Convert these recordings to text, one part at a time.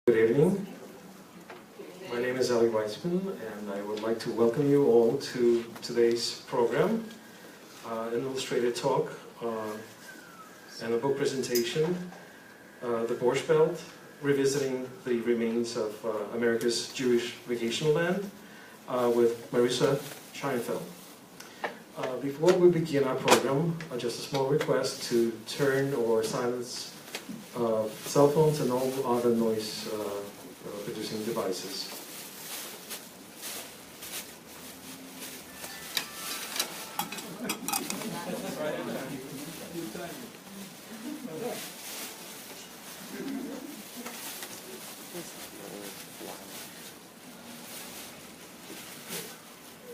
Good evening. My name is Ali Weissman, and I would like to welcome you all to today's program, an illustrated talk and a book presentation, The Borscht Belt, revisiting the remains of America's Jewish Vacationland, with Marisa Scheinfeld. Before we begin our program, just a small request to turn or silence cell phones and all other noise producing devices.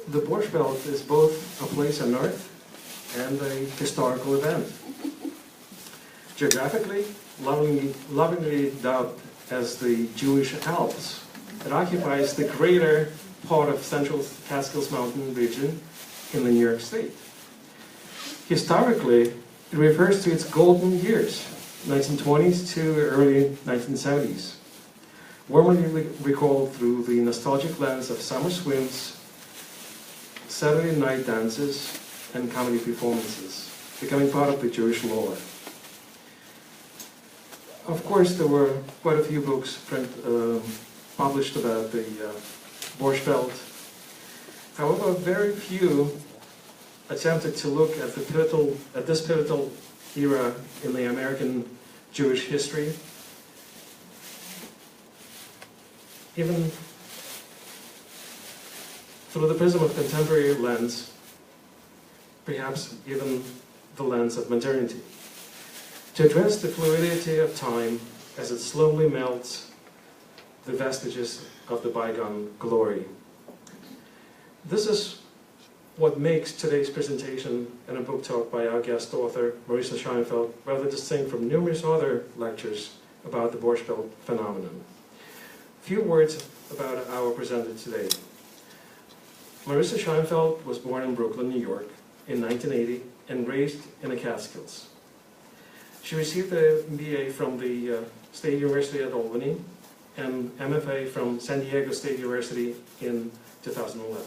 The Borscht Belt is both a place on earth and a historical event. Geographically, lovingly dubbed as the Jewish Alps, it occupies the greater part of central Catskills Mountain region in the New York State. Historically, it refers to its golden years, 1920s to early 1970s, warmly recalled through the nostalgic lens of summer swims, Saturday night dances, and comedy performances, becoming part of the Jewish lore. Of course, there were quite a few books published about the Borscht Belt. However, very few attempted to look at this pivotal era in the American Jewish history, even through the prism of contemporary lens, perhaps even the lens of modernity, to address the fluidity of time as it slowly melts the vestiges of the bygone glory. This is what makes today's presentation and a book talk by our guest author, Marisa Scheinfeld, rather distinct from numerous other lectures about the Borscht Belt phenomenon. Few words about our presenter today. Marisa Scheinfeld was born in Brooklyn, New York in 1980 and raised in the Catskills. She received a BA from the State University at Albany and MFA from San Diego State University in 2011.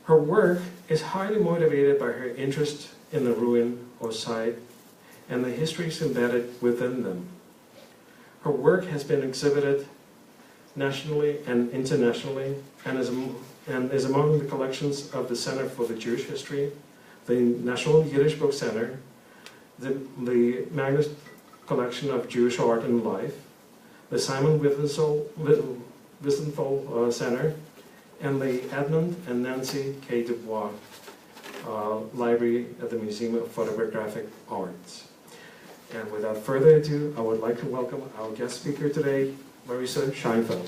Her work is highly motivated by her interest in the ruin or site and the histories embedded within them. Her work has been exhibited nationally and internationally and is among the collections of the Center for the Jewish History, the National Yiddish Book Center, the Magnus Collection of Jewish Art and Life, the Simon Wiesenthal Center, and the Edmund and Nancy K. Dubois Library at the Museum of Photographic Arts. And without further ado, I would like to welcome our guest speaker today, Marisa Scheinfeld.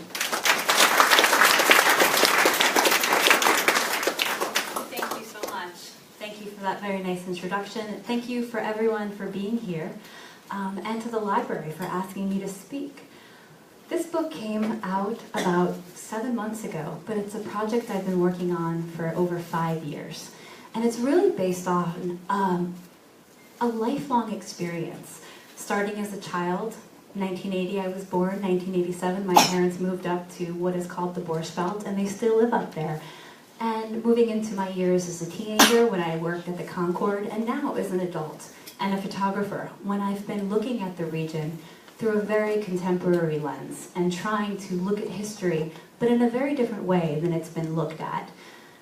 Thank you so much. Thank you for that very nice introduction. Thank you for everyone for being here, and to the library for asking me to speak. This book came out about 7 months ago, but it's a project I've been working on for over 5 years. And it's really based on a lifelong experience. Starting as a child, 1980 I was born, 1987 my parents moved up to what is called the Borscht Belt, and they still live up there. And moving into my years as a teenager when I worked at the Concord, and now as an adult and a photographer, when I've been looking at the region through a very contemporary lens and trying to look at history, but in a very different way than it's been looked at.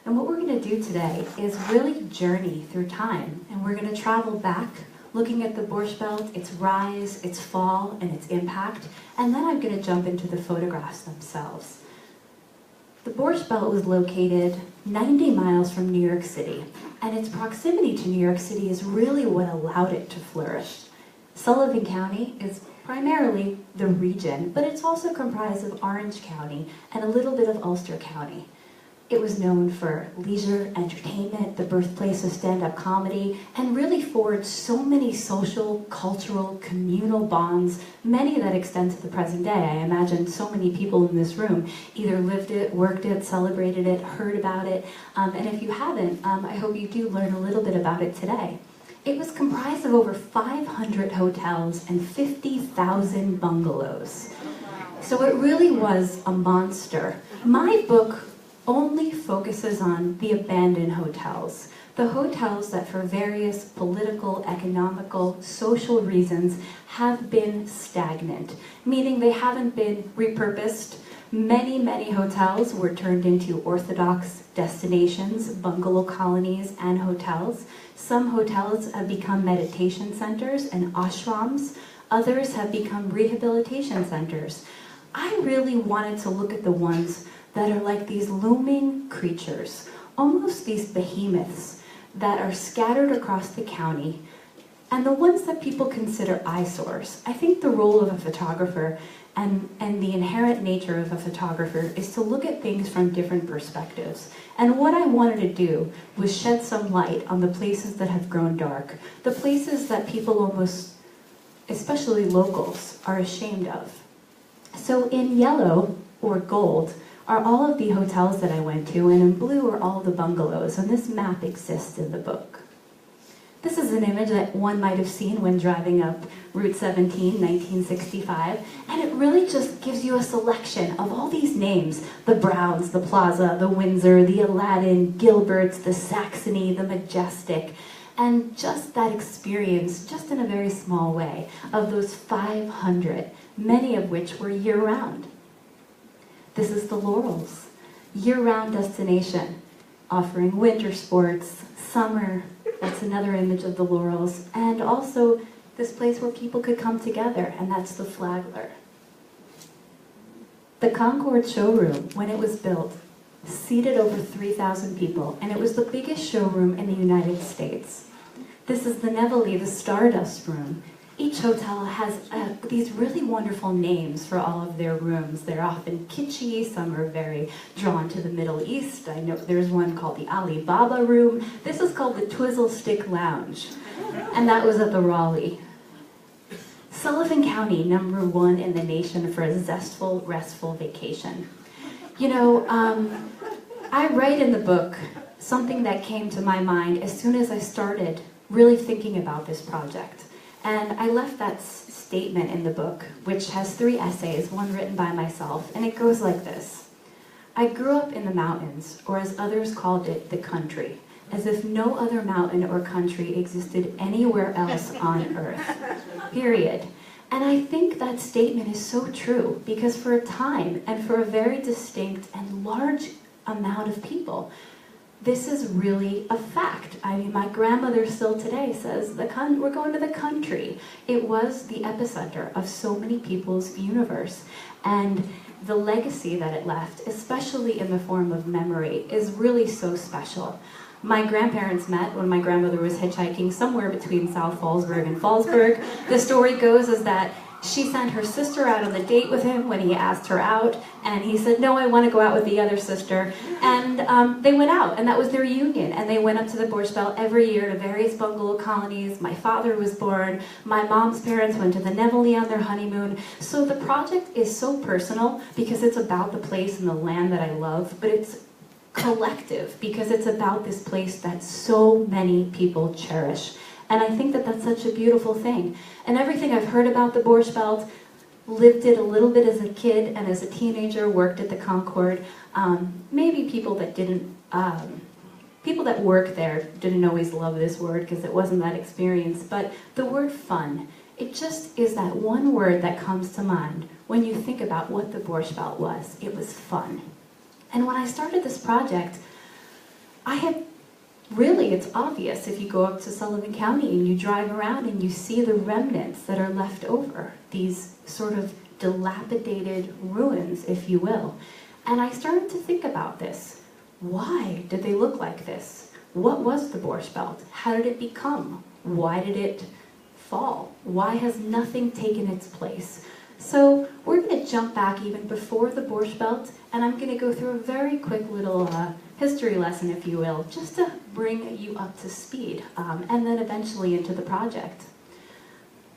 And what we're going to do today is really journey through time, and we're going to travel back, looking at the Borscht Belt, its rise, its fall, and its impact, and then I'm going to jump into the photographs themselves. The Borscht Belt was located 90 miles from New York City, and its proximity to New York City is really what allowed it to flourish. Sullivan County is primarily the region, but it's also comprised of Orange County and a little bit of Ulster County. It was known for leisure, entertainment, the birthplace of stand-up comedy, and really forged so many social, cultural, communal bonds, many that extend to the present day. I imagine so many people in this room either lived it, worked it, celebrated it, heard about it, and if you haven't, I hope you do learn a little bit about it today. It was comprised of over 500 hotels and 50,000 bungalows. So it really was a monster. My book only focuses on the abandoned hotels. The hotels that for various political, economical, social reasons have been stagnant, meaning they haven't been repurposed. Many, many hotels were turned into orthodox destinations, bungalow colonies, and hotels. Some hotels have become meditation centers and ashrams. Others have become rehabilitation centers. I really wanted to look at the ones that are like these looming creatures, almost these behemoths that are scattered across the county, and the ones that people consider eyesores. I think the role of a photographer and the inherent nature of a photographer is to look at things from different perspectives. And what I wanted to do was shed some light on the places that have grown dark, the places that people almost, especially locals, are ashamed of. So in yellow, or gold, are all of the hotels that I went to, and in blue are all the bungalows, and this map exists in the book. This is an image that one might have seen when driving up Route 17, 1965, and it really just gives you a selection of all these names: the Browns, the Plaza, the Windsor, the Aladdin, Gilbert's, the Saxony, the Majestic, and just that experience, just in a very small way, of those 500, many of which were year-round. This is the Laurels, year-round destination, offering winter sports, summer. That's another image of the Laurels, and also this place where people could come together, and that's the Flagler. The Concord showroom, when it was built, seated over 3,000 people, and it was the biggest showroom in the United States. This is the Nevele, the Stardust Room. Each hotel has these really wonderful names for all of their rooms. They're often kitschy, some are very drawn to the Middle East. I know there's one called the Alibaba Room. This is called the Twizzle Stick Lounge, and that was at the Raleigh. Sullivan County, #1 in the nation for a zestful, restful vacation. You know, I write in the book something that came to my mind as soon as I started really thinking about this project. And I left that statement in the book, which has 3 essays, one written by myself, and it goes like this. I grew up in the mountains, or as others called it, the country, as if no other mountain or country existed anywhere else on earth, period. And I think that statement is so true, because for a time, and for a very distinct and large amount of people, this is really a fact. I mean, my grandmother still today says, we're going to the country. It was the epicenter of so many people's universe. And the legacy that it left, especially in the form of memory, is really so special. My grandparents met when my grandmother was hitchhiking somewhere between South Fallsburg and Fallsburg. The story goes is that she sent her sister out on a date with him when he asked her out, and he said, no, I want to go out with the other sister. And they went out, and that was their union, and they went up to the Borscht Belt every year to various bungalow colonies. My father was born. My mom's parents went to the Nevele on their honeymoon. So the project is so personal because it's about the place and the land that I love, but it's collective because it's about this place that so many people cherish. And I think that that's such a beautiful thing. And everything I've heard about the Borscht Belt, lived it a little bit as a kid and as a teenager, worked at the Concord. Maybe people that didn't, people that work there didn't always love this word because it wasn't that experience. But the word fun, it just is that one word that comes to mind when you think about what the Borscht Belt was. It was fun. And when I started this project, I had really, it's obvious if you go up to Sullivan County and you drive around and you see the remnants that are left over, these sort of dilapidated ruins, if you will. And I started to think about this. Why did they look like this? What was the Borscht Belt? How did it become? Why did it fall? Why has nothing taken its place? So we're going to jump back even before the Borscht Belt, and I'm going to go through a very quick little history lesson, if you will, just to bring you up to speed, and then eventually into the project.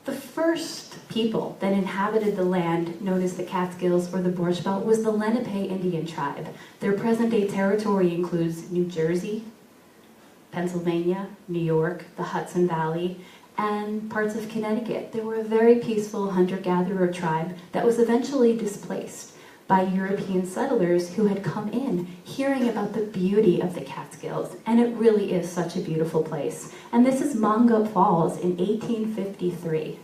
The first people that inhabited the land known as the Catskills or the Borscht Belt was the Lenape Indian tribe. Their present-day territory includes New Jersey, Pennsylvania, New York, the Hudson Valley, and parts of Connecticut. They were a very peaceful hunter-gatherer tribe that was eventually displaced by European settlers who had come in, hearing about the beauty of the Catskills, and it really is such a beautiful place. And this is Mongup Falls in 1853.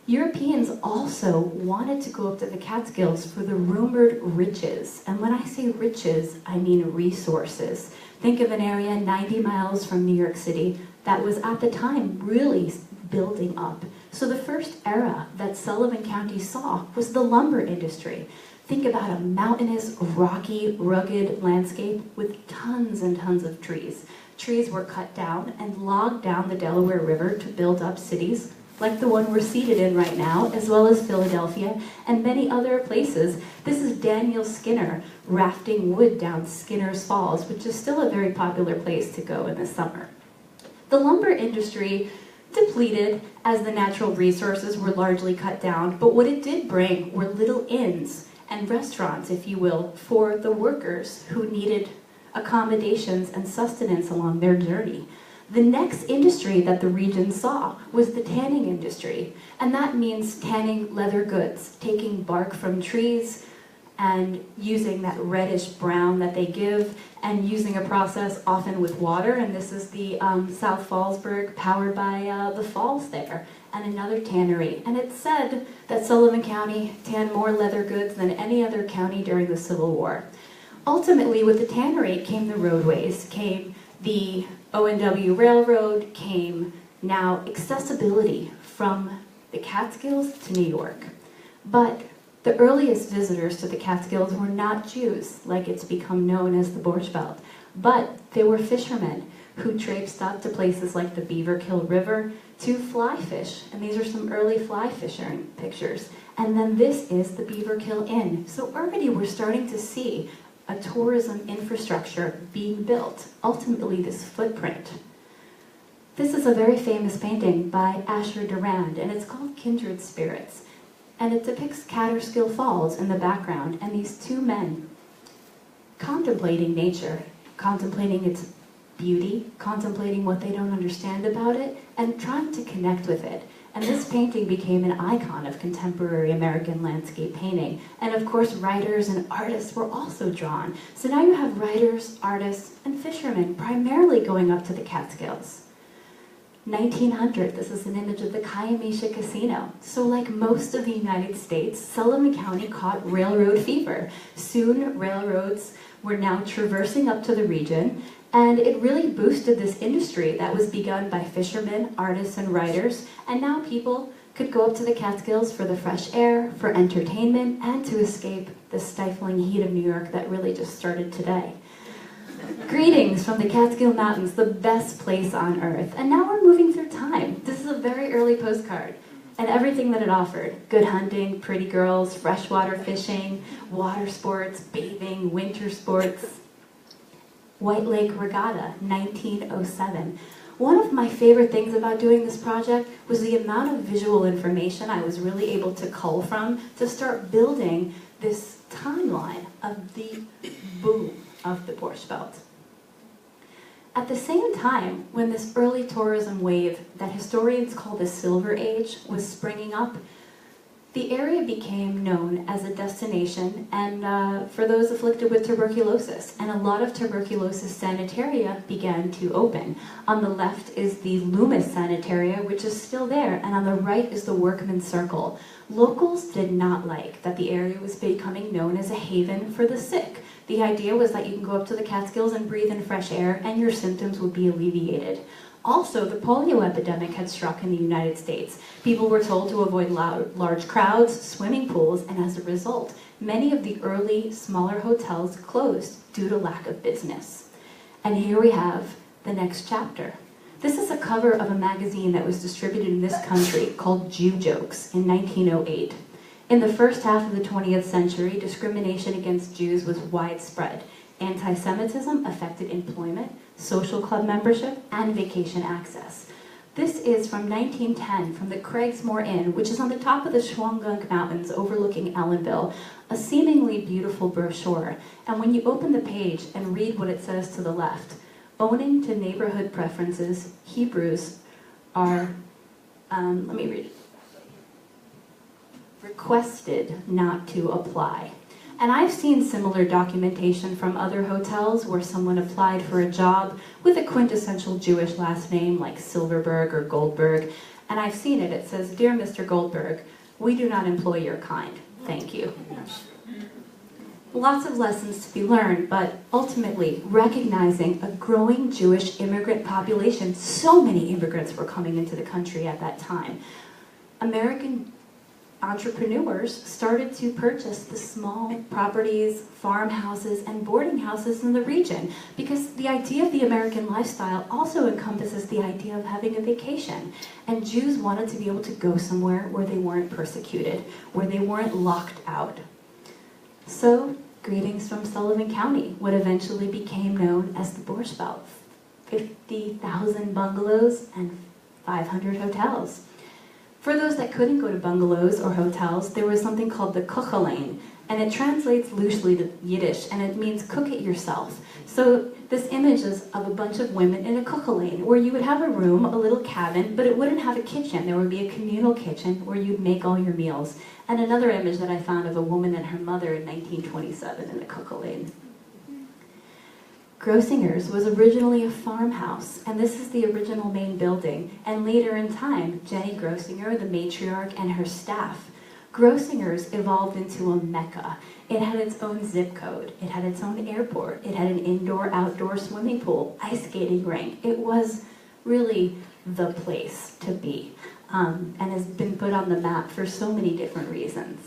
Europeans also wanted to go up to the Catskills for the rumored riches. And when I say riches, I mean resources. Think of an area 90 miles from New York City that was at the time really building up. So the first era that Sullivan County saw was the lumber industry. Think about a mountainous, rocky, rugged landscape with tons and tons of trees. Trees were cut down and logged down the Delaware River to build up cities like the one we're seated in right now, as well as Philadelphia and many other places. This is Daniel Skinner rafting wood down Skinner's Falls, which is still a very popular place to go in the summer. The lumber industry depleted as the natural resources were largely cut down, but what it did bring were little inns and restaurants, if you will, for the workers who needed accommodations and sustenance along their journey. The next industry that the region saw was the tanning industry, and that means tanning leather goods, taking bark from trees and using that reddish brown that they give, and using a process often with water, and this is the South Fallsburg, powered by the falls there, and another tannery. And it's said that Sullivan County tanned more leather goods than any other county during the Civil War. Ultimately, with the tannery came the roadways, came the O&W Railroad, came now accessibility from the Catskills to New York. But the earliest visitors to the Catskills were not Jews, like it's become known as the Borscht Belt, but they were fishermen who traipsed up to places like the Beaverkill River to fly fish. And these are some early fly fishing pictures. And then this is the Beaverkill Inn. So already we're starting to see a tourism infrastructure being built, ultimately this footprint. This is a very famous painting by Asher Durand, and it's called Kindred Spirits. And it depicts Catskill Falls in the background, and these two men contemplating nature, contemplating its beauty, contemplating what they don't understand about it, and trying to connect with it. And this painting became an icon of contemporary American landscape painting. And of course, writers and artists were also drawn. So now you have writers, artists, and fishermen primarily going up to the Catskills. 1900, this is an image of the Kiamish Casino. So like most of the United States, Sullivan County caught railroad fever. Soon, railroads were now traversing up to the region, and it really boosted this industry that was begun by fishermen, artists, and writers. And now people could go up to the Catskills for the fresh air, for entertainment, and to escape the stifling heat of New York that really just started today. Greetings from the Catskill Mountains, the best place on earth. And now we're moving through time. This is a very early postcard, and everything that it offered. Good hunting, pretty girls, freshwater fishing, water sports, bathing, winter sports. White Lake Regatta, 1907. One of my favorite things about doing this project was the amount of visual information I was really able to cull from to start building this timeline of the boom of the Borscht Belt. At the same time, when this early tourism wave that historians call the Silver Age was springing up, the area became known as a destination and for those afflicted with tuberculosis, and a lot of tuberculosis sanitaria began to open. On the left is the Loomis Sanitaria, which is still there, and on the right is the Workman's Circle. Locals did not like that the area was becoming known as a haven for the sick. The idea was that you can go up to the Catskills and breathe in fresh air and your symptoms would be alleviated. Also, the polio epidemic had struck in the United States. People were told to avoid large crowds, swimming pools, and as a result, many of the early, smaller hotels closed due to lack of business. And here we have the next chapter. This is a cover of a magazine that was distributed in this country called Jew Jokes in 1908. In the first half of the 20th century, discrimination against Jews was widespread. Anti-Semitism affected employment, social club membership, and vacation access. This is from 1910 from the Craigsmore Inn, which is on the top of the Schwangunk Mountains overlooking Allenville, a seemingly beautiful brochure. And when you open the page and read what it says to the left, owing to neighborhood preferences, Hebrews are, let me read it, requested not to apply. And I've seen similar documentation from other hotels where someone applied for a job with a quintessential Jewish last name like Silverberg or Goldberg, and I've seen it. It says, "Dear Mr. Goldberg, we do not employ your kind. Thank you." Lots of lessons to be learned, but ultimately recognizing a growing Jewish immigrant population. So many immigrants were coming into the country at that time. American entrepreneurs started to purchase the small properties, farmhouses, and boarding houses in the region, because the idea of the American lifestyle also encompasses the idea of having a vacation. And Jews wanted to be able to go somewhere where they weren't persecuted, where they weren't locked out. So, greetings from Sullivan County, what eventually became known as the Borscht Belt. 50,000 bungalows and 500 hotels. For those that couldn't go to bungalows or hotels, there was something called the kochelein, and it translates loosely to Yiddish, and it means cook it yourself. So this image is of a bunch of women in a kochelein, where you would have a room, a little cabin, but it wouldn't have a kitchen. There would be a communal kitchen where you'd make all your meals. And another image that I found of a woman and her mother in 1927 in a kochelein. Grossinger's was originally a farmhouse, and this is the original main building. And later in time, Jenny Grossinger, the matriarch, and her staff. Grossinger's evolved into a mecca. It had its own zip code. It had its own airport. It had an indoor-outdoor swimming pool, ice skating rink. It was really the place to be, and has been put on the map for so many different reasons.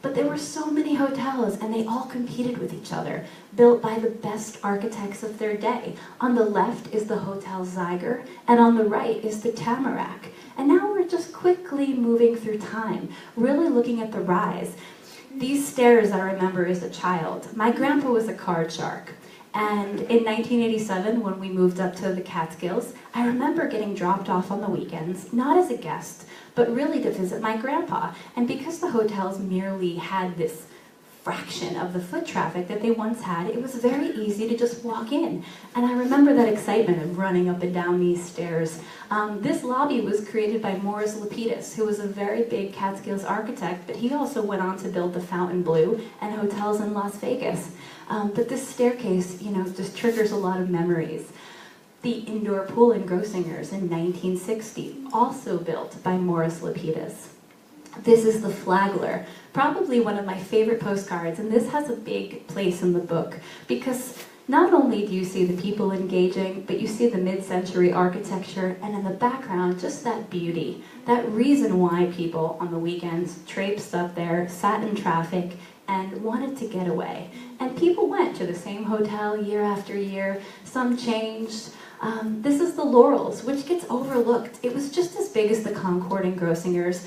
But there were so many hotels, and they all competed with each other, built by the best architects of their day. On the left is the Hotel Zeiger, and on the right is the Tamarack. And now we're just quickly moving through time, really looking at the rise. These stairs I remember as a child. My grandpa was a card shark. And in 1987, when we moved up to the Catskills, I remember getting dropped off on the weekends, not as a guest, but really to visit my grandpa. And because the hotels merely had this fraction of the foot traffic that they once had, it was very easy to just walk in. And I remember that excitement of running up and down these stairs. This lobby was created by Morris Lapidus, who was a very big Catskills architect, but he also went on to build the Fontainebleau and hotels in Las Vegas. But this staircase, just triggers a lot of memories. The indoor pool in Grossinger's in 1960, also built by Morris Lapidus. This is the Flagler, probably one of my favorite postcards, and this has a big place in the book, because not only do you see the people engaging, but you see the mid-century architecture, and in the background, just that beauty, that reason why people on the weekends traipsed up there, sat in traffic, and wanted to get away. And people went to the same hotel year after year. Some changed. This is the Laurels, which gets overlooked. It was just as big as the Concord and Grossinger's,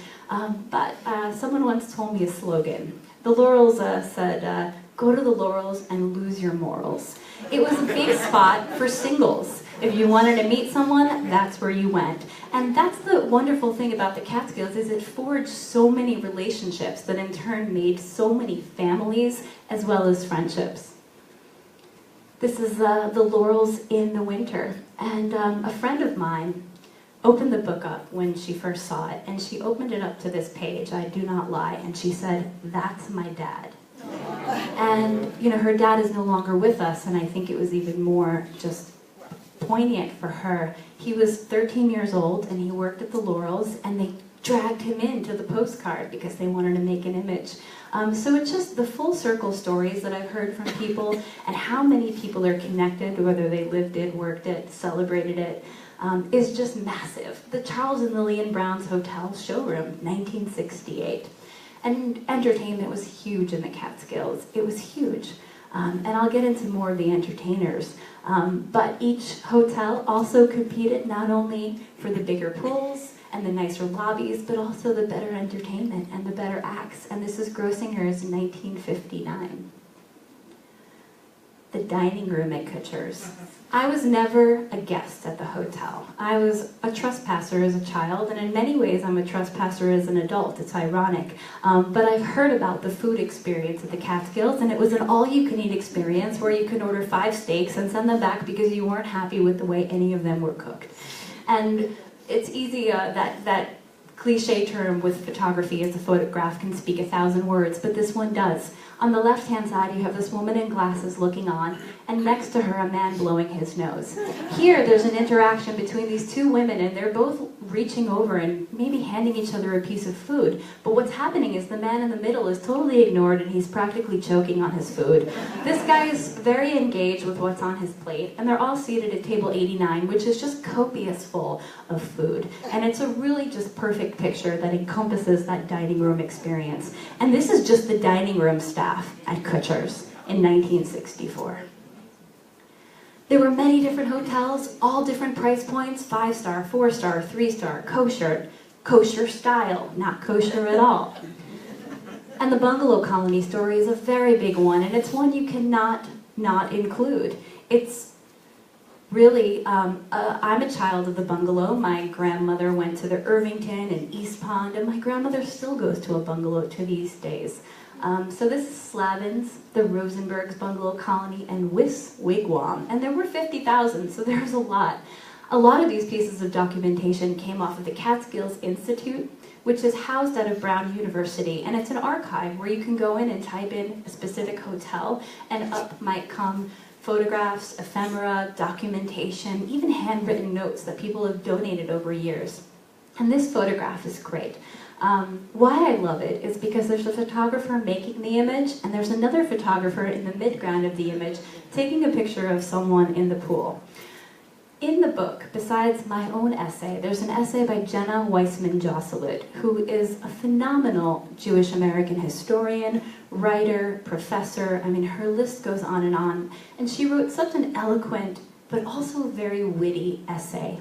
but someone once told me a slogan. The Laurels said, "Go to the Laurels and lose your morals." It was a big spot for singles. If you wanted to meet someone, that's where you went. And that's the wonderful thing about the Catskills, is it forged so many relationships that in turn made so many families as well as friendships. This is the Laurels in the winter. And a friend of mine opened the book up when she first saw it, and she opened it up to this page, I do not lie, and she said, "That's my dad." And her dad is no longer with us, and I think it was even more just poignant for her. He was 13 years old, and he worked at the Laurels, and they dragged him into the postcard because they wanted to make an image. So it's just the full circle stories that I've heard from people, and how many people are connected, whether they lived it, worked it, celebrated it, is just massive. The Charles and Lillian Brown's Hotel showroom, 1968. And entertainment was huge in the Catskills. It was huge. And I'll get into more of the entertainers. But each hotel also competed not only for the bigger pools and the nicer lobbies, but also the better entertainment and the better acts. And this is Grossinger's in 1959. the dining room at Kutcher's. I was never a guest at the hotel. I was a trespasser as a child, and in many ways I'm a trespasser as an adult. It's ironic. But I've heard about the food experience at the Catskills, and it was an all-you-can-eat experience where you could order 5 steaks and send them back because you weren't happy with the way any of them were cooked. And it's easy, that cliche term with photography is a photograph can speak 1,000 words, but this one does. On the left-hand side, you have this woman in glasses looking on, and next to her, a man blowing his nose. Here, there's an interaction between these two women, and they're both reaching over and maybe handing each other a piece of food. But what's happening is the man in the middle is totally ignored, and he's practically choking on his food. This guy is very engaged with what's on his plate, and they're all seated at table 89, which is just copious full of food. And it's a really just perfect picture that encompasses that dining room experience. And this is just the dining room staff at Kutcher's in 1964. There were many different hotels, all different price points, 5-star, 4-star, 3-star, kosher style, not kosher at all. And the bungalow colony story is a very big one, and it's one you cannot not include. It's really, I'm a child of the bungalow. My grandmother went to the Irvington and East Pond, and my grandmother still goes to a bungalow to these days. So this is Slavin's, the Rosenberg's bungalow colony, and Wyss Wigwam. And there were 50,000, so there's a lot. A lot of these pieces of documentation came off of the Catskills Institute, which is housed out of Brown University. And it's an archive where you can go in and type in a specific hotel, and up might come photographs, ephemera, documentation, even handwritten notes that people have donated over years. And this photograph is great. Why I love it is because there's a photographer making the image, and there's another photographer in the midground of the image taking a picture of someone in the pool. In the book, besides my own essay, there's an essay by Jenna Weissman-Josselit, who is a phenomenal Jewish American historian, writer, professor. I mean, her list goes on. And she wrote such an eloquent, but also very witty essay.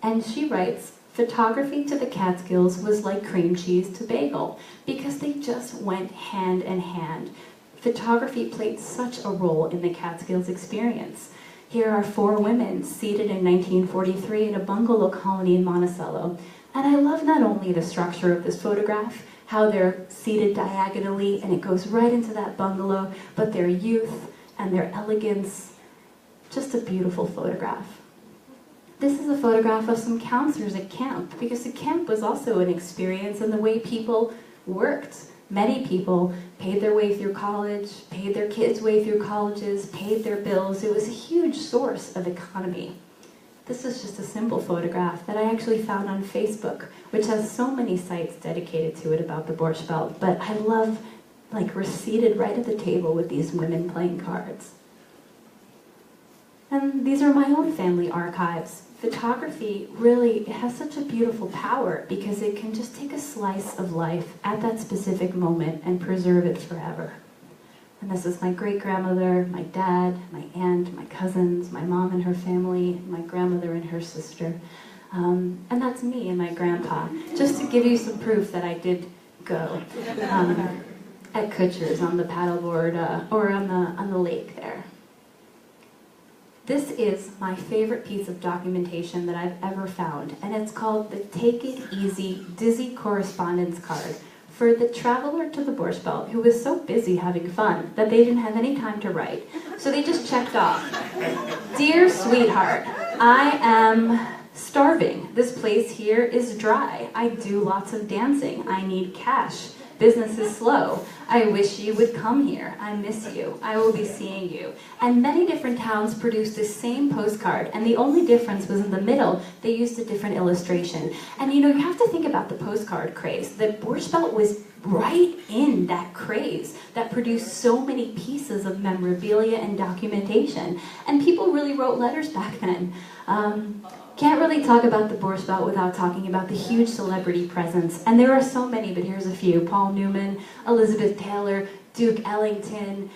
And she writes, photography to the Catskills was like cream cheese to bagel, because they just went hand in hand. Photography played such a role in the Catskills experience. Here are 4 women seated in 1943 in a bungalow colony in Monticello. And I love not only the structure of this photograph, how they're seated diagonally and it goes right into that bungalow, but their youth and their elegance, just a beautiful photograph. This is a photograph of some counselors at camp, because the camp was also an experience in the way people worked. Many people paid their way through college, paid their kids' way through colleges, paid their bills. It was a huge source of economy. This is just a simple photograph that I actually found on Facebook, which has so many sites dedicated to it about the Borscht Belt. But I love, we're seated right at the table with these women playing cards. And these are my own family archives. Photography really, it has such a beautiful power because it can just take a slice of life at that specific moment and preserve it forever. And this is my great-grandmother, my dad, my aunt, my cousins, my mom and her family, my grandmother and her sister. And that's me and my grandpa, just to give you some proof that I did go at Kutcher's on the paddleboard or on the lake there. This is my favorite piece of documentation that I've ever found, and it's called the Take It Easy Dizzy Correspondence Card for the traveler to the Borscht Belt who was so busy having fun that they didn't have any time to write. So they just checked off. Dear sweetheart, I am starving. This place here is dry. I do lots of dancing. I need cash. Business is slow. I wish you would come here. I miss you. I will be seeing you. And many different towns produced this same postcard, and the only difference was in the middle, they used a different illustration. And you have to think about the postcard craze. The Borscht Belt was right in that craze that produced so many pieces of memorabilia and documentation. And people really wrote letters back then. Can't really talk about the Borscht Belt without talking about the huge celebrity presence. And there are so many, but here's a few. Paul Newman, Elizabeth Taylor, Duke Ellington,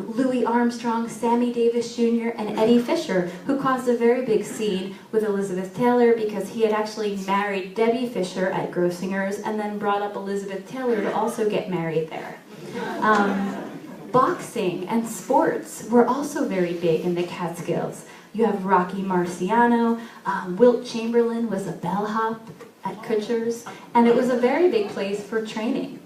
Louis Armstrong, Sammy Davis Jr., and Eddie Fisher, who caused a very big scene with Elizabeth Taylor because he had actually married Debbie Fisher at Grossinger's and then brought up Elizabeth Taylor to also get married there. Boxing and sports were also very big in the Catskills. You have Rocky Marciano, Wilt Chamberlain was a bellhop at Kutcher's, and it was a very big place for training.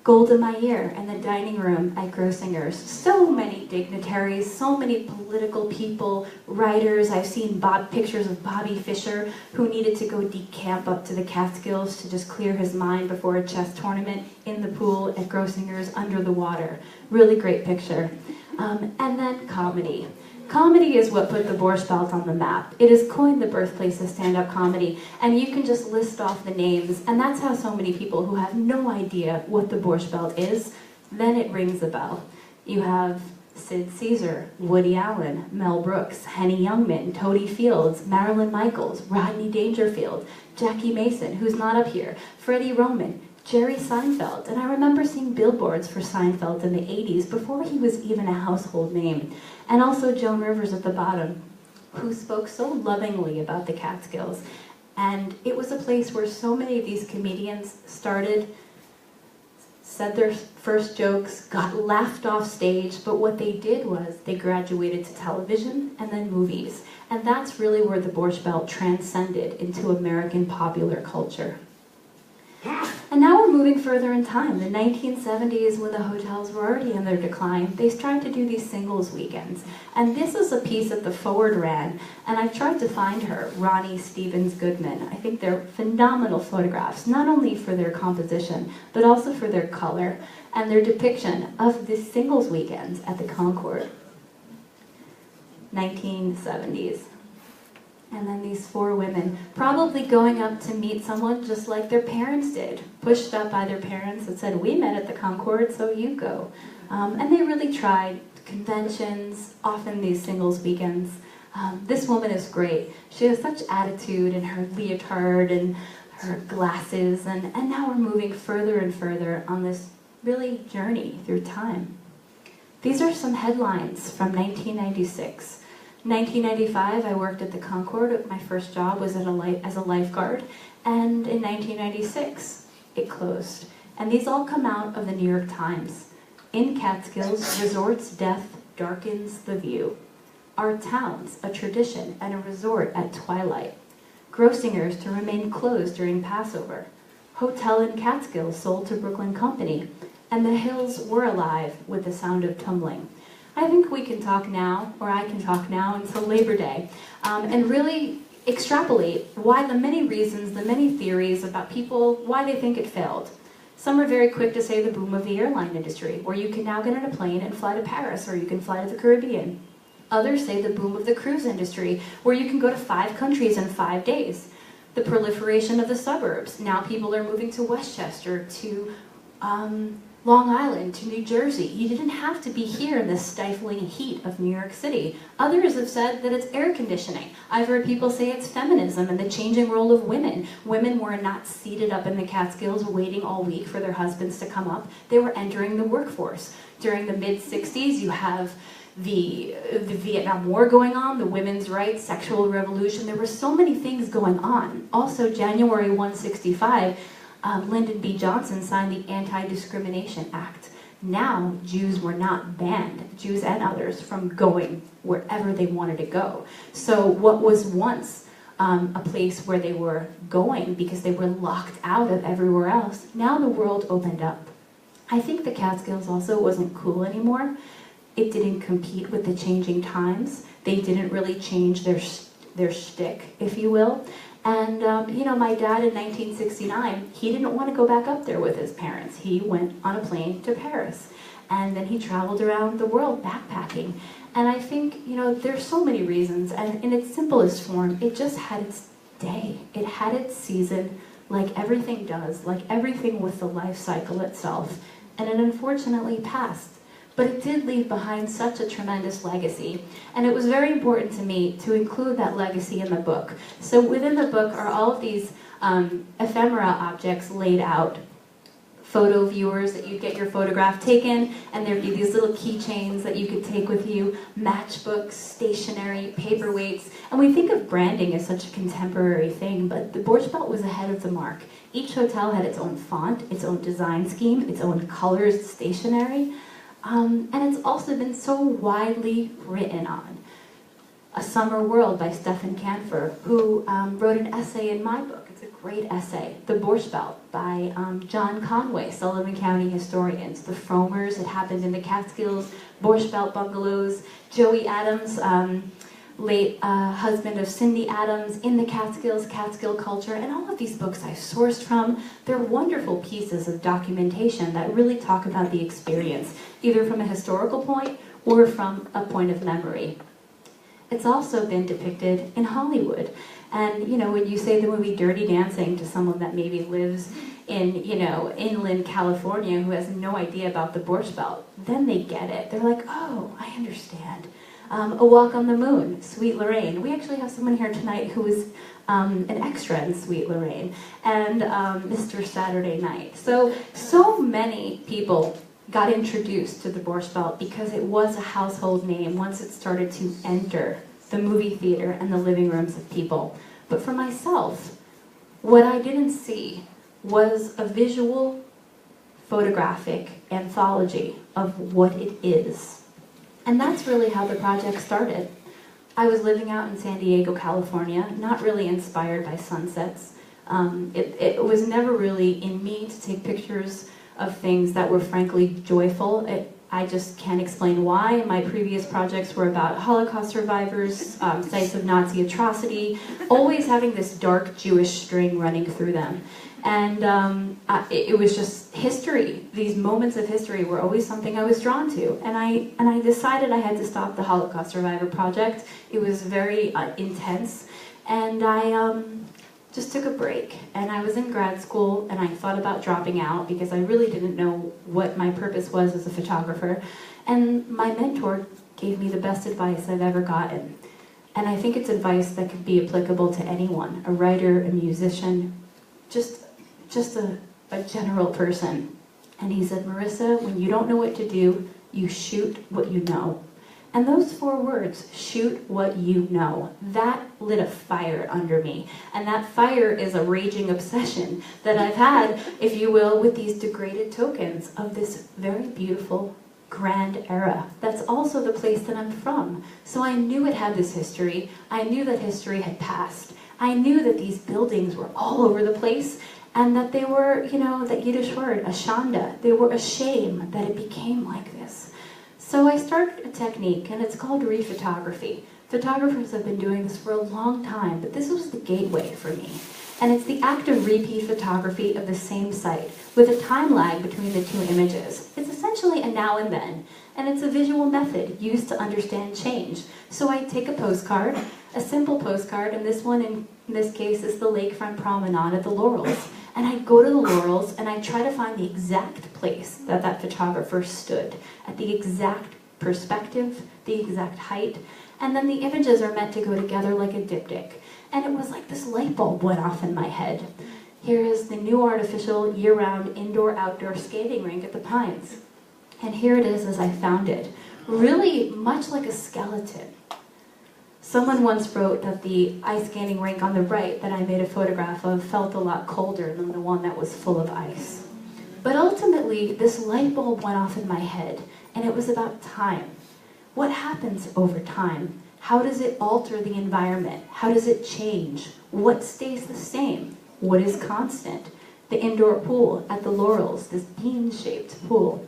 Golda Meir and the dining room at Grossinger's. So many dignitaries, so many political people, writers. I've seen pictures of Bobby Fischer, who needed to go decamp up to the Catskills to just clear his mind before a chess tournament in the pool at Grossinger's under the water. Really great picture. And then comedy. Comedy is what put the Borscht Belt on the map. It is coined the birthplace of stand-up comedy, and you can just list off the names, and that's how so many people who have no idea what the Borscht Belt is, then it rings a bell. You have Sid Caesar, Woody Allen, Mel Brooks, Henny Youngman, Toady Fields, Marilyn Michaels, Rodney Dangerfield, Jackie Mason, who's not up here, Freddie Roman, Jerry Seinfeld, and I remember seeing billboards for Seinfeld in the 80s before he was even a household name. And also Joan Rivers at the bottom, who spoke so lovingly about the Catskills. And it was a place where so many of these comedians started, said their first jokes, got laughed off stage, but what they did was they graduated to television and then movies. And that's really where the Borscht Belt transcended into American popular culture. And now we're moving further in time. The 1970s, when the hotels were already in their decline, they tried to do these singles weekends. And this is a piece that the Forward ran, and I've tried to find her, Ronnie Stevens Goodman. I think they're phenomenal photographs, not only for their composition, but also for their color and their depiction of the singles weekends at the Concord. 1970s. And then these four women, probably going up to meet someone just like their parents did, pushed up by their parents that said, we met at the Concord, so you go. And they really tried conventions, often these singles weekends. This woman is great. She has such attitude in her leotard and her glasses, and now we're moving further and further on this really journey through time. These are some headlines from 1996. 1995, I worked at the Concord. My first job was as a lifeguard, and in 1996, it closed. And these all come out of the New York Times. In Catskills, resort's death darkens the view. Our towns, a tradition and a resort at twilight. Grossinger's to remain closed during Passover. Hotel in Catskills sold to Brooklyn Company, and the hills were alive with the sound of tumbling. I think we can talk now, or I can talk now until Labor Day, and really extrapolate why the many reasons, the many theories about people, why they think it failed. Some are very quick to say the boom of the airline industry, where you can now get on a plane and fly to Paris, or you can fly to the Caribbean. Others say the boom of the cruise industry, where you can go to 5 countries in 5 days. The proliferation of the suburbs. Now people are moving to Westchester, to Long Island, to New Jersey. You didn't have to be here in the stifling heat of New York City. Others have said that it's air conditioning. I've heard people say it's feminism and the changing role of women. Women were not seated up in the Catskills waiting all week for their husbands to come up. They were entering the workforce. During the mid-60s, you have the Vietnam War going on, the women's rights, sexual revolution. There were so many things going on. Also, January 165, Lyndon B. Johnson signed the Anti-Discrimination Act. Now, Jews were not banned, Jews and others, from going wherever they wanted to go. So what was once a place where they were going because they were locked out of everywhere else, now the world opened up. I think the Catskills also wasn't cool anymore. It didn't compete with the changing times. They didn't really change their shtick, if you will. And, you know, my dad in 1969, he didn't want to go back up there with his parents. He went on a plane to Paris. And then he traveled around the world backpacking. And I think, you know, there's so many reasons. And in its simplest form, it just had its day. It had its season, like everything does, like everything with the life cycle itself. And it unfortunately passed. But it did leave behind such a tremendous legacy. And it was very important to me to include that legacy in the book. So within the book are all of these ephemera objects laid out photo viewers that you'd get your photograph taken, and there'd be these little keychains that you could take with you, matchbooks, stationery, paperweights. And we think of branding as such a contemporary thing, but the Borscht Belt was ahead of the mark. Each hotel had its own font, its own design scheme, its own colors, stationery, and it's also been so widely written on. A Summer World by Stephen Canfor, who wrote an essay in my book. It's a great essay. The Borscht Belt by John Conway, Sullivan County historians. The Fromers, it happened in the Catskills, Borscht Belt bungalows. Joey Adams, late husband of Cindy Adams, in the Catskills, Catskill culture, and all of these books I've sourced from. They're wonderful pieces of documentation that really talk about the experience, either from a historical point or from a point of memory. It's also been depicted in Hollywood. And, you know, when you say the movie Dirty Dancing to someone that maybe lives in, you know, inland California who has no idea about the Borscht Belt, then they get it. They're like, oh, I understand. A Walk on the Moon, Sweet Lorraine. We actually have someone here tonight who is an extra in Sweet Lorraine, and Mr. Saturday Night. So many people got introduced to the Borscht Belt because it was a household name once it started to enter the movie theater and the living rooms of people. But for myself, what I didn't see was a visual, photographic anthology of what it is. And that's really how the project started. I was living out in San Diego, California, not really inspired by sunsets. It was never really in me to take pictures of things that were frankly joyful. I just can't explain why. My previous projects were about Holocaust survivors, sites of Nazi atrocity, always having this dark Jewish string running through them. And it was just history. These moments of history were always something I was drawn to. And I decided I had to stop the Holocaust Survivor Project. It was very intense. And I just took a break. And I was in grad school, and I thought about dropping out because I really didn't know what my purpose was as a photographer. And my mentor gave me the best advice I've ever gotten. And I think it's advice that could be applicable to anyone, a writer, a musician, just a general person. And he said, Marisa, when you don't know what to do, you shoot what you know. And those 4 words, shoot what you know, that lit a fire under me. And that fire is a raging obsession that I've had, if you will, with these degraded tokens of this very beautiful, grand era. That's also the place that I'm from. So I knew it had this history. I knew that history had passed. I knew that these buildings were all over the place, and that they were, you know, that Yiddish word, ashanda, they were a shame that it became like this. So I started a technique, and it's called rephotography. Photographers have been doing this for a long time, but this was the gateway for me. And it's the act of repeat photography of the same site, with a time lag between the 2 images. It's essentially a now and then, and it's a visual method used to understand change. So I take a postcard, a simple postcard, and this one in this case is the lakefront promenade at the Laurels. And I go to the Laurels and I try to find the exact place that that photographer stood, at the exact perspective, the exact height, and then the images are meant to go together like a diptych. And it was like this light bulb went off in my head. Here is the new artificial year-round indoor-outdoor skating rink at the Pines. And here it is as I found it, really much like a skeleton. Someone once wrote that the ice skating rink on the right that I made a photograph of felt a lot colder than the one that was full of ice. But ultimately, this light bulb went off in my head, and it was about time. What happens over time? How does it alter the environment? How does it change? What stays the same? What is constant? The indoor pool at the Laurels, this bean-shaped pool.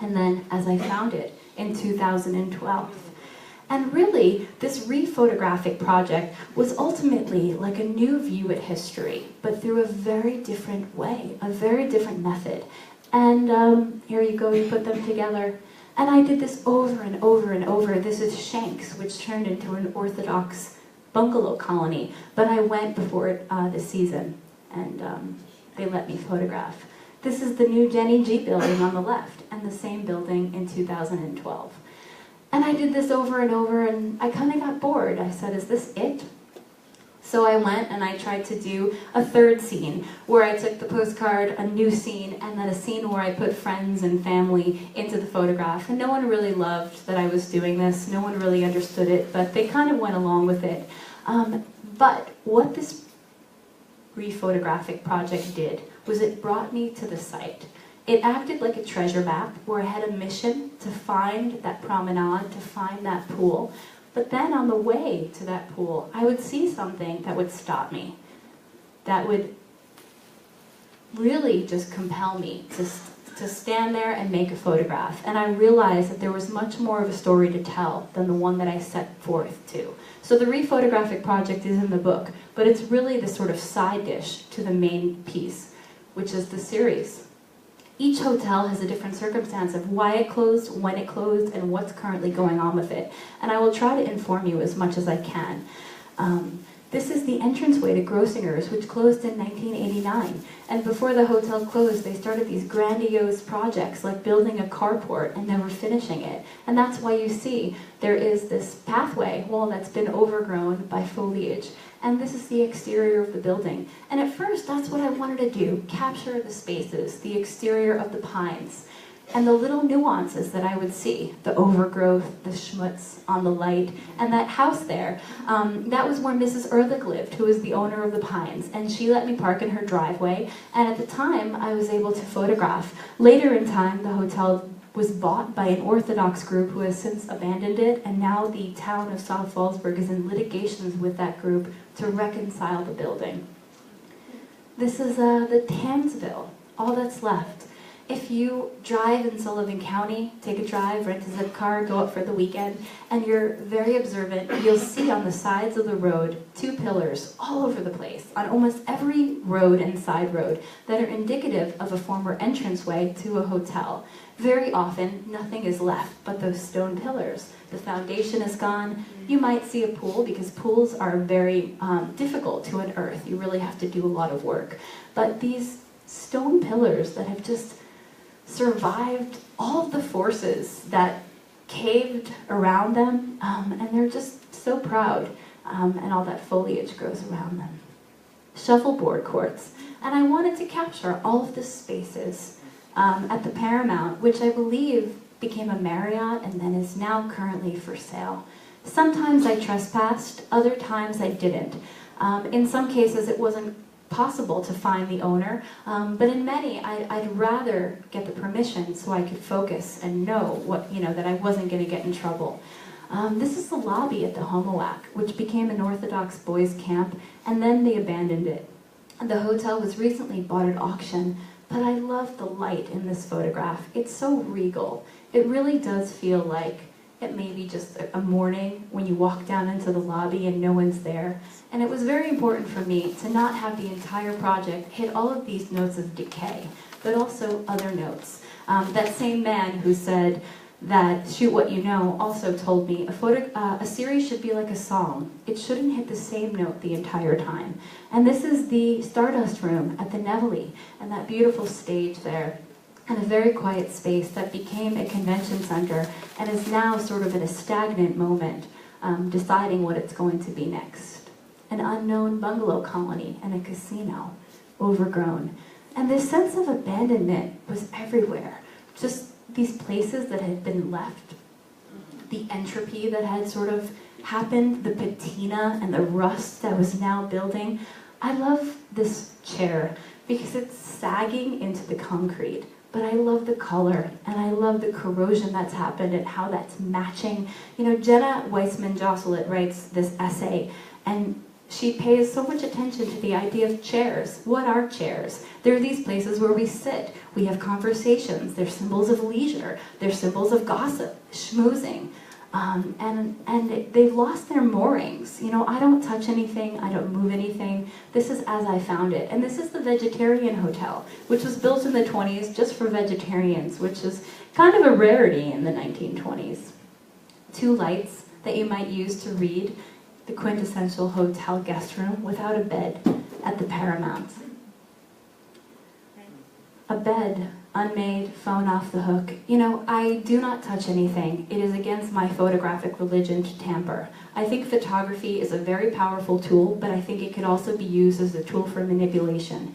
And then, as I found it in 2012. And really, this rephotographic project was ultimately like a new view at history, but through a very different way, a very different method. And here you go, you put them together. And I did this over and over and over. This is Shanks, which turned into an Orthodox bungalow colony. But I went before the season, and they let me photograph. This is the new Jenny G building on the left, and the same building in 2012. And I did this over and over, and I kind of got bored. I said, is this it? So I went and I tried to do a third scene where I took the postcard, a new scene, and then a scene where I put friends and family into the photograph. And no one really loved that I was doing this. No one really understood it, but they kind of went along with it. But what this rephotographic project did was it brought me to the site. It acted like a treasure map where I had a mission to find that promenade, to find that pool. But then on the way to that pool, I would see something that would stop me, that would really just compel me to stand there and make a photograph. And I realized that there was much more of a story to tell than the one that I set forth to. So the rephotographic project is in the book, but it's really the sort of side dish to the main piece, which is the series. Each hotel has a different circumstance of why it closed, when it closed, and what's currently going on with it. And I will try to inform you as much as I can. This is the entranceway to Grossinger's, which closed in 1989. And before the hotel closed, they started these grandiose projects, like building a carport and never finishing it. And that's why you see there is this pathway wall that's been overgrown by foliage. And this is the exterior of the building. And at first, that's what I wanted to do, capture the spaces, the exterior of the pines, and the little nuances that I would see, the overgrowth, the schmutz on the light, and that house there. That was where Mrs. Ehrlich lived, who was the owner of the Pines, and she let me park in her driveway, and at the time, I was able to photograph. Later in time, the hotel was bought by an Orthodox group who has since abandoned it, and now the town of South Fallsburg is in litigations with that group to reconcile the building. This is the Tansville, all that's left. If you drive in Sullivan County, take a drive, rent a zip car, go up for the weekend, and you're very observant, you'll see on the sides of the road 2 pillars all over the place, on almost every road and side road, that are indicative of a former entranceway to a hotel. Very often, nothing is left but those stone pillars. The foundation is gone. You might see a pool, because pools are very difficult to unearth. You really have to do a lot of work. But these stone pillars that have just survived all of the forces that caved around them, and they're just so proud, and all that foliage grows around them. Shuffleboard courts, and I wanted to capture all of the spaces at the Paramount, which I believe became a Marriott and then is now currently for sale. Sometimes I trespassed, other times I didn't. In some cases it wasn't possible to find the owner, but in many I'd rather get the permission so I could focus and know what, that I wasn't going to get in trouble. This is the lobby at the Homoac, which became an Orthodox boys camp, and then they abandoned it. The hotel was recently bought at auction, but I love the light in this photograph. It's so regal. It really does feel like it may be just a morning when you walk down into the lobby and no one's there. And it was very important for me to not have the entire project hit all of these notes of decay, but also other notes. That same man who said that shoot what you know also told me a series should be like a song. It shouldn't hit the same note the entire time. And this is the Stardust Room at the Nevele, and that beautiful stage there, and a very quiet space that became a convention center and is now sort of in a stagnant moment, deciding what it's going to be next. An unknown bungalow colony and a casino, overgrown. And this sense of abandonment was everywhere. Just these places that had been left, the entropy that had sort of happened, the patina and the rust that was now building. I love this chair because it's sagging into the concrete, but I love the color and I love the corrosion that's happened and how that's matching. Jenna Weissman-Josselit writes this essay, and she pays so much attention to the idea of chairs. What are chairs? They're these places where we sit. We have conversations. They're symbols of leisure. They're symbols of gossip, schmoozing. And they've lost their moorings. I don't touch anything. I don't move anything. This is as I found it. And this is the Vegetarian Hotel, which was built in the 20s just for vegetarians, which is kind of a rarity in the 1920s. 2 lights that you might use to read. The quintessential hotel guest room without a bed at the Paramount. A bed unmade, phone off the hook. You know, I do not touch anything. It is against my photographic religion to tamper. I think photography is a very powerful tool, but I think it could also be used as a tool for manipulation.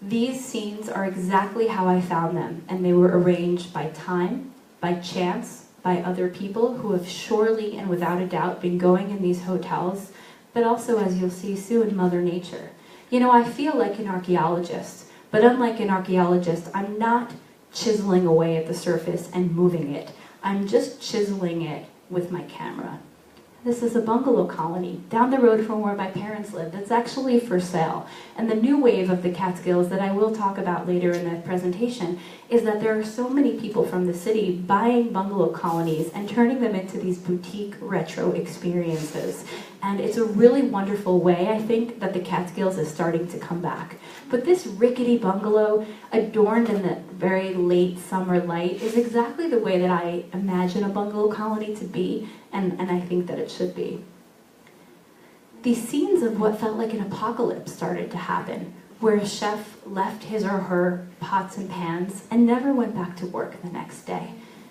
These scenes are exactly how I found them, and they were arranged by time, by chance, by other people who have surely and without a doubt been going in these hotels, but also, as you'll see soon, Mother Nature. You know, I feel like an archaeologist, but unlike an archaeologist, I'm not chiseling away at the surface and moving it. I'm just chiseling it with my camera. This is a bungalow colony down the road from where my parents lived. It's actually for sale. And the new wave of the Catskills that I will talk about later in the presentation is that there are so many people from the city buying bungalow colonies and turning them into these boutique retro experiences. And it's a really wonderful way, I think, that the Catskills is starting to come back. But this rickety bungalow, adorned in the very late summer light, is exactly the way that I imagine a bungalow colony to be, and I think that it should be. These scenes of what felt like an apocalypse started to happen, where a chef left his or her pots and pans and never went back to work the next day,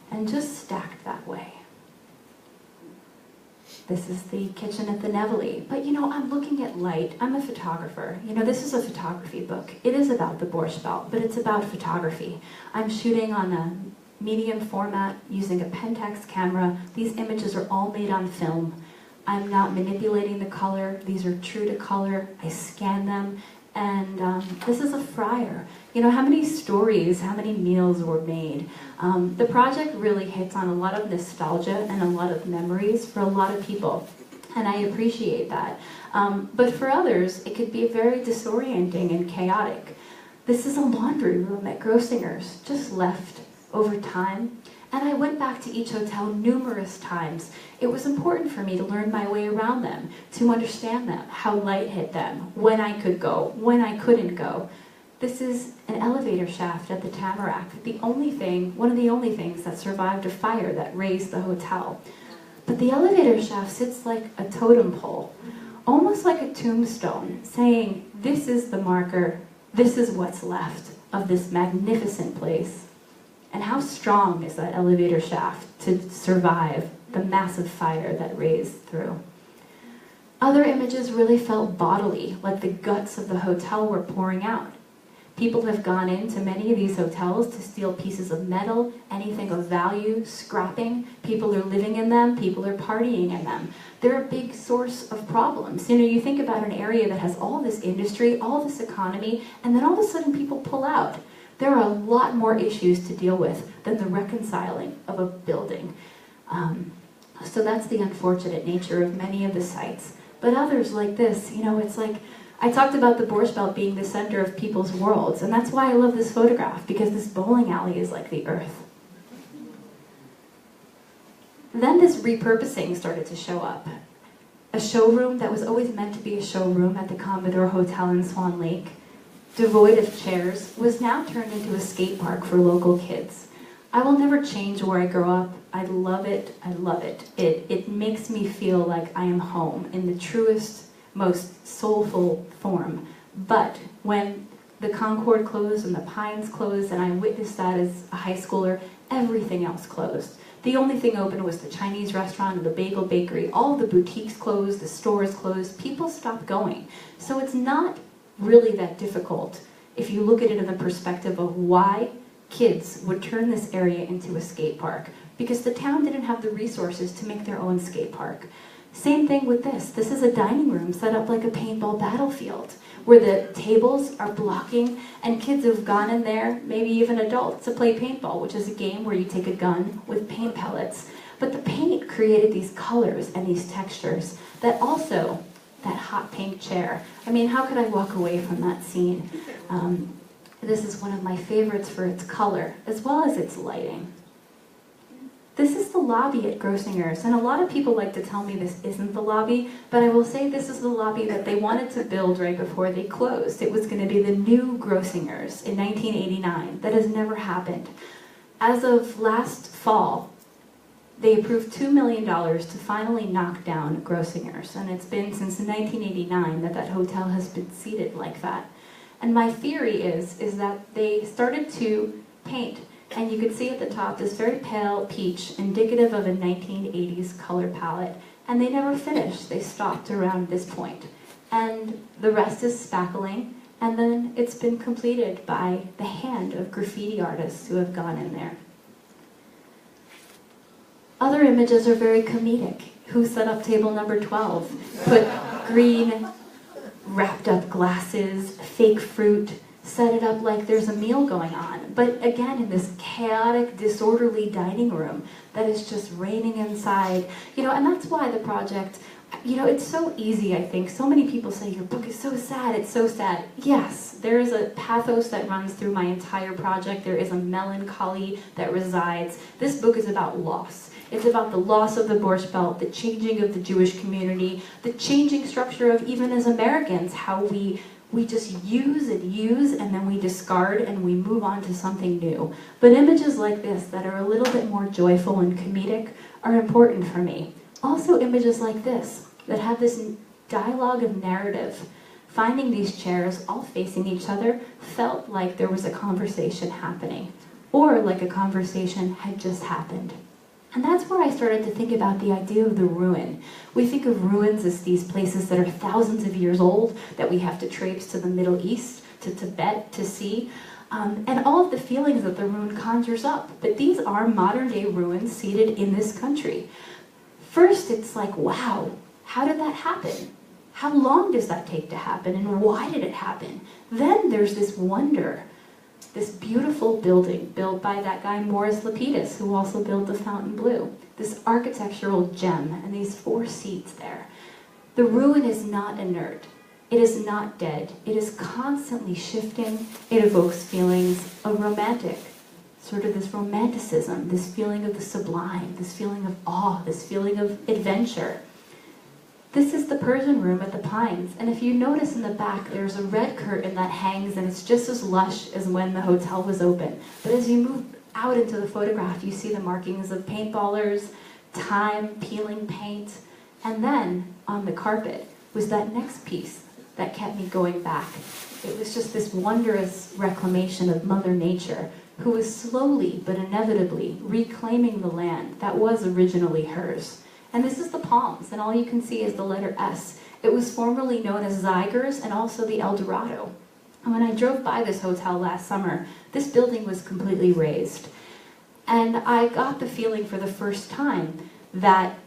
and just stacked that way. This is the kitchen at the Nevele. But you know, I'm looking at light. I'm a photographer. You know, this is a photography book. It is about the Borscht Belt, but it's about photography. I'm shooting on a medium format using a Pentax camera. These images are all made on film. I'm not manipulating the color. These are true to color. I scan them. And this is a fryer. You know, how many stories, how many meals were made? The project really hits on a lot of nostalgia and a lot of memories for a lot of people. And I appreciate that. But for others, it could be very disorienting and chaotic. This is a laundry room at Grossinger's, just left over time. And I went back to each hotel numerous times. It was important for me to learn my way around them, to understand them, how light hit them, when I could go, when I couldn't go. This is an elevator shaft at the Tamarack, one of the only things that survived a fire that razed the hotel. But the elevator shaft sits like a totem pole, almost like a tombstone, saying, this is the marker, this is what's left of this magnificent place. And how strong is that elevator shaft to survive the massive fire that razed through? Other images really felt bodily, like the guts of the hotel were pouring out. People have gone into many of these hotels to steal pieces of metal, anything of value, scrapping. People are living in them, people are partying in them. They're a big source of problems. You know, you think about an area that has all this industry, all this economy, and then all of a sudden people pull out. There are a lot more issues to deal with than the reconciling of a building. So that's the unfortunate nature of many of the sites. But others like this, you know, it's like, I talked about the Borscht Belt being the center of people's worlds, and that's why I love this photograph, because this bowling alley is like the earth. Then this repurposing started to show up. A showroom that was always meant to be a showroom at the Commodore Hotel in Swan Lake, devoid of chairs, was now turned into a skate park for local kids. I will never change where I grew up. I love it, I love it. It makes me feel like I am home in the truest, most soulful form. But when the Concord closed and the Pines closed, and I witnessed that as a high schooler, everything else closed. The only thing open was the Chinese restaurant and the bagel bakery. All the boutiques closed, the stores closed, people stopped going. So it's not really that difficult if you look at it in the perspective of why kids would turn this area into a skate park, because the town didn't have the resources to make their own skate park. Same thing with this. This is a dining room set up like a paintball battlefield, where the tables are blocking, and kids have gone in there, maybe even adults, to play paintball, which is a game where you take a gun with paint pellets. But the paint created these colors and these textures that also, that hot pink chair. I mean, how could I walk away from that scene? This is one of my favorites for its color, as well as its lighting. This is the lobby at Grossinger's, and a lot of people like to tell me this isn't the lobby, but I will say this is the lobby that they wanted to build right before they closed. It was going to be the new Grossinger's in 1989. That has never happened. As of last fall, they approved $2 million to finally knock down Grossinger's, and it's been since 1989 that that hotel has been seated like that. And my theory is that they started to paint. And you could see at the top this very pale peach, indicative of a 1980s color palette. And they never finished. They stopped around this point. And the rest is spackling, and then it's been completed by the hand of graffiti artists who have gone in there. Other images are very comedic. Who set up table number 12? Put green, wrapped up glasses, fake fruit, set it up like there's a meal going on. But again, in this chaotic, disorderly dining room that is just reigning inside. And that's why the project, it's so easy, I think. So many people say, your book is so sad, it's so sad. Yes, there is a pathos that runs through my entire project. There is a melancholy that resides. This book is about loss. It's about the loss of the Borscht Belt, the changing of the Jewish community, the changing structure of even as Americans, how we just use and then we discard and we move on to something new. But images like this that are a little bit more joyful and comedic are important for me. Also images like this that have this dialogue of narrative. Finding these chairs all facing each other felt like there was a conversation happening, or like a conversation had just happened. And that's where I started to think about the idea of the ruin. We think of ruins as these places that are thousands of years old, that we have to traipse to the Middle East, to Tibet, to see, and all of the feelings that the ruin conjures up. But these are modern-day ruins seated in this country. First, it's like, wow, how did that happen? How long does that take to happen, and why did it happen? Then there's this wonder. This beautiful building built by that guy Morris Lapidus, who also built the Fontainebleau. This architectural gem and these 4 seats there. The ruin is not inert. It is not dead. It is constantly shifting. It evokes feelings of romantic, sort of this romanticism, this feeling of the sublime, this feeling of awe, this feeling of adventure. This is the Persian room at the Pines, and if you notice in the back, there's a red curtain that hangs, and it's just as lush as when the hotel was open. But as you move out into the photograph, you see the markings of paintballers, time, peeling paint, and then on the carpet was that next piece that kept me going back. It was just this wondrous reclamation of Mother Nature, who was slowly but inevitably reclaiming the land that was originally hers. And this is the Palms, and all you can see is the letter S. It was formerly known as Zeigers and also the El Dorado. And when I drove by this hotel last summer, this building was completely razed. And I got the feeling for the first time that,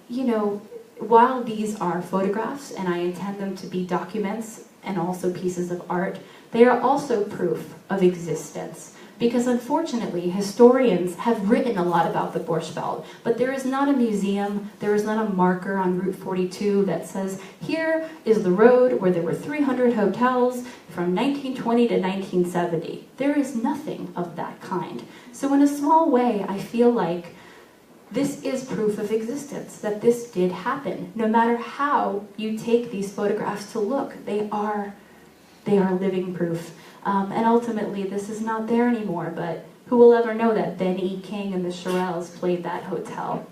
while these are photographs, and I intend them to be documents and also pieces of art, they are also proof of existence. Because unfortunately, historians have written a lot about the Borscht Belt, but there is not a museum, there is not a marker on Route 42 that says, here is the road where there were 300 hotels from 1920 to 1970. There is nothing of that kind. So in a small way, I feel like this is proof of existence, that this did happen. No matter how you take these photographs to look, they are living proof. And ultimately, this is not there anymore, but who will ever know that Ben E. King and the Shirelles played that hotel?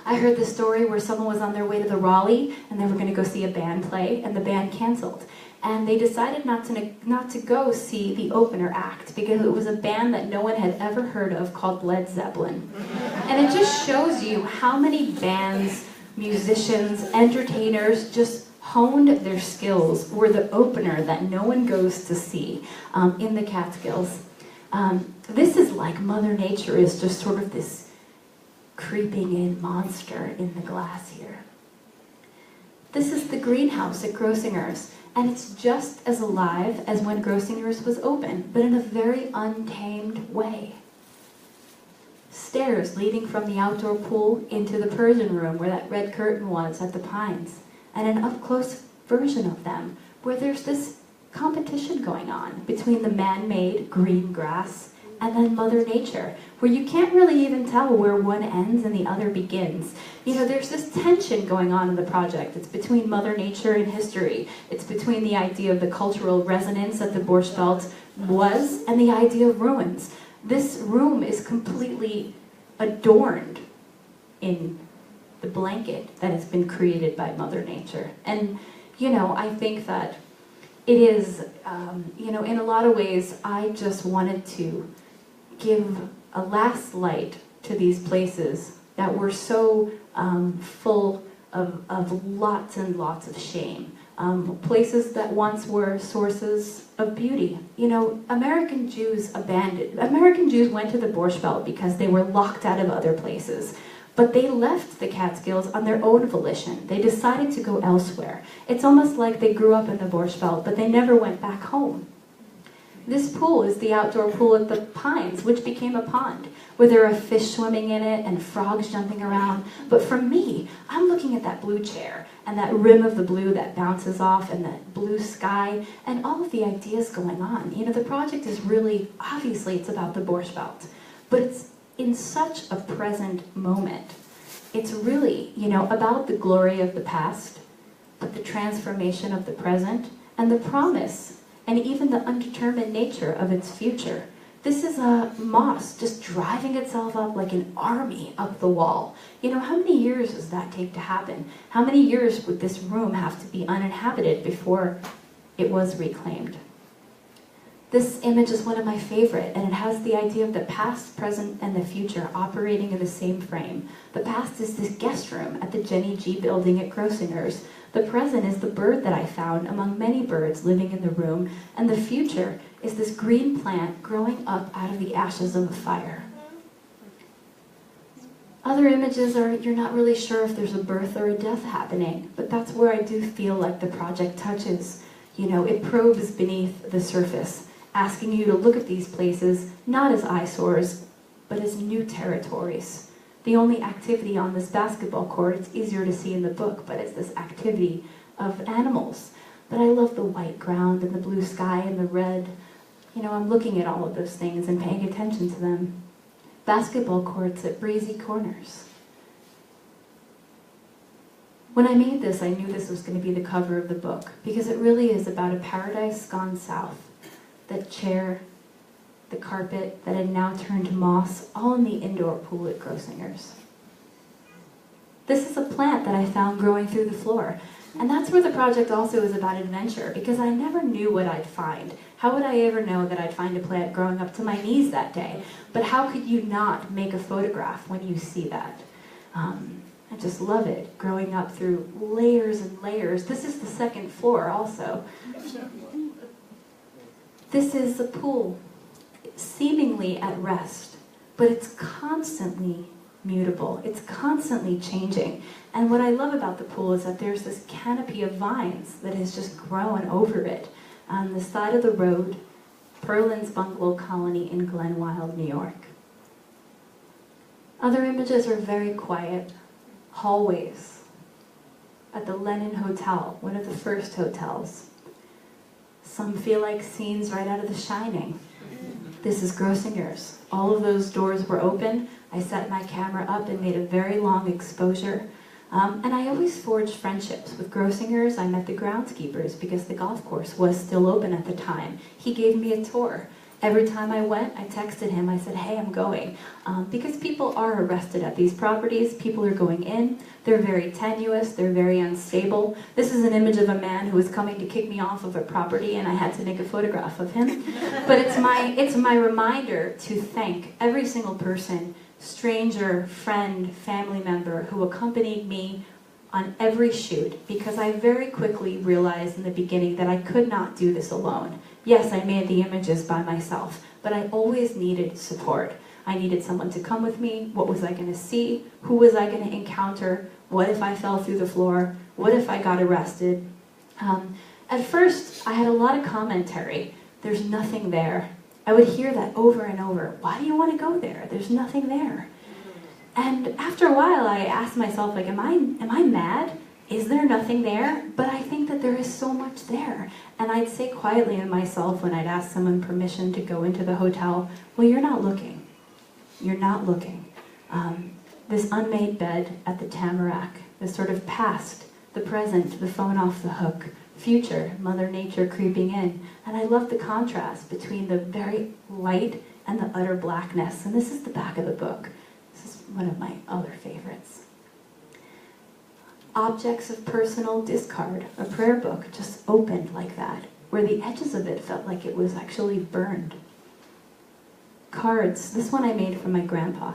I heard the story where someone was on their way to the Raleigh, and they were going to go see a band play, and the band canceled. And they decided not to go see the opener act, because it was a band that no one had ever heard of called Led Zeppelin. And it just shows you how many bands, musicians, entertainers just honed their skills were the opener that no one goes to see in the Catskills. This is like Mother Nature is just sort of this creeping in monster in the glass here. This is the greenhouse at Grossinger's, and it's just as alive as when Grossinger's was open, but in a very untamed way. Stairs leading from the outdoor pool into the Persian room where that red curtain was at the Pines, and an up-close version of them where there's this competition going on between the man-made green grass and then Mother Nature, where you can't really even tell where one ends and the other begins. There's this tension going on in the project. It's between Mother Nature and history. It's between the idea of the cultural resonance that the Borscht Belt was and the idea of ruins. This room is completely adorned in the blanket that has been created by Mother Nature. And, I think that it is, in a lot of ways, I just wanted to give a last light to these places that were so full of lots and lots of shame. Places that once were sources of beauty. You know, American Jews went to the Borscht Belt because they were locked out of other places. But they left the Catskills on their own volition. They decided to go elsewhere. It's almost like they grew up in the Borscht Belt, but they never went back home. This pool is the outdoor pool at the Pines, which became a pond, where there are fish swimming in it and frogs jumping around. But for me, I'm looking at that blue chair and that rim of the blue that bounces off and that blue sky and all of the ideas going on. You know, the project is really, obviously it's about the Borscht Belt, but it's in such a present moment. It's really, you know, about the glory of the past, but the transformation of the present and the promise and even the undetermined nature of its future. This is a moss just driving itself up like an army up the wall. You know, how many years does that take to happen? How many years would this room have to be uninhabited before it was reclaimed? This image is one of my favorite, and it has the idea of the past, present, and the future operating in the same frame. The past is this guest room at the Jenny G building at Grossinger's. The present is the bird that I found among many birds living in the room, and the future is this green plant growing up out of the ashes of a fire. Other images are, you're not really sure if there's a birth or a death happening, but that's where I do feel like the project touches. You know, it probes beneath the surface, asking you to look at these places not as eyesores, but as new territories. The only activity on this basketball court, it's easier to see in the book, but it's this activity of animals. But I love the white ground and the blue sky and the red. You know, I'm looking at all of those things and paying attention to them. Basketball courts at breezy corners. When I made this, I knew this was going to be the cover of the book, because it really is about a paradise gone south. That chair, the carpet that had now turned to moss, all in the indoor pool at Grossinger's. This is a plant that I found growing through the floor. And that's where the project also is about adventure, because I never knew what I'd find. How would I ever know that I'd find a plant growing up to my knees that day? But how could you not make a photograph when you see that? I just love it, growing up through layers and layers. This is the second floor also. This is the pool, seemingly at rest, but it's constantly mutable. It's constantly changing. And what I love about the pool is that there's this canopy of vines that has just grown over it on the side of the road, Perlin's bungalow colony in Glenwild, New York. Other images are very quiet. Hallways at the Lennon Hotel, one of the first hotels. Some feel like scenes right out of The Shining. This is Grossinger's. All of those doors were open. I set my camera up and made a very long exposure. And I always forged friendships. With Grossinger's, I met the groundskeepers because the golf course was still open at the time. He gave me a tour. Every time I went, I texted him. I said, hey, I'm going. Because people are arrested at these properties. People are going in. They're very tenuous. They're very unstable. This is an image of a man who was coming to kick me off of a property, and I had to make a photograph of him. But it's my reminder to thank every single person, stranger, friend, family member who accompanied me on every shoot, because I very quickly realized in the beginning that I could not do this alone. Yes, I made the images by myself, but I always needed support. I needed someone to come with me. What was I going to see? Who was I going to encounter? What if I fell through the floor? What if I got arrested? At first, I had a lot of commentary. There's nothing there. I would hear that over and over. Why do you want to go there? There's nothing there. And after a while, I asked myself, like, am I mad? Is there nothing there? But I think that there is so much there. And I'd say quietly to myself when I'd ask someone permission to go into the hotel, well, you're not looking. You're not looking. This unmade bed at the Tamarack, this sort of past, the present, the phone off the hook, future, Mother Nature creeping in. And I love the contrast between the very light and the utter blackness. And this is the back of the book. This is one of my other favorites. Objects of personal discard, a prayer book just opened like that, where the edges of it felt like it was actually burned. cards. This one I made for my grandpa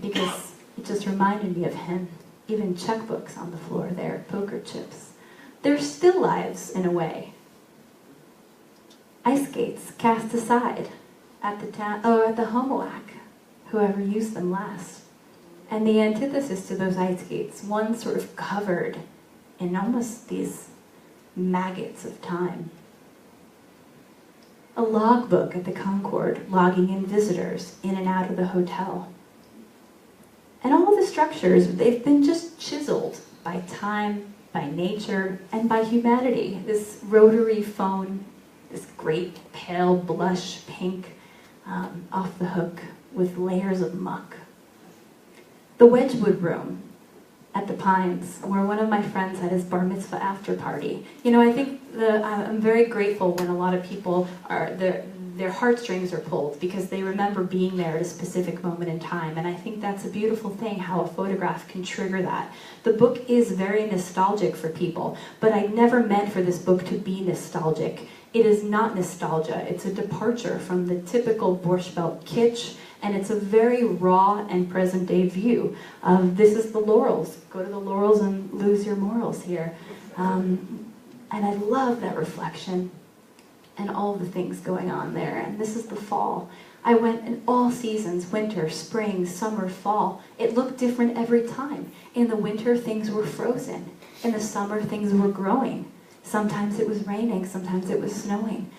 because it just reminded me of him. Even checkbooks on the floor there, poker chips. They're still lives in a way. Ice skates cast aside at the homoac, whoever used them last. And the antithesis to those ice skates, one sort of covered in almost these maggots of time. A logbook at the Concorde, logging in visitors in and out of the hotel. And all the structures, they've been just chiseled by time, by nature, and by humanity. This rotary phone, this great pale blush pink off the hook with layers of muck. The Wedgwood room at the Pines, where one of my friends had his bar mitzvah after party. You know, I think I'm very grateful when a lot of people are, their heartstrings are pulled because they remember being there at a specific moment in time. And I think that's a beautiful thing, how a photograph can trigger that. The book is very nostalgic for people, but I never meant for this book to be nostalgic. It is not nostalgia. It's a departure from the typical Borscht Belt kitsch, and it's a very raw and present-day view of this is the Laurels. Go to the Laurels and lose your morals here. And I love that reflection and all the things going on there. And this is the fall. I went in all seasons, winter, spring, summer, fall. It looked different every time. In the winter, things were frozen. In the summer, things were growing. Sometimes it was raining, sometimes it was snowing.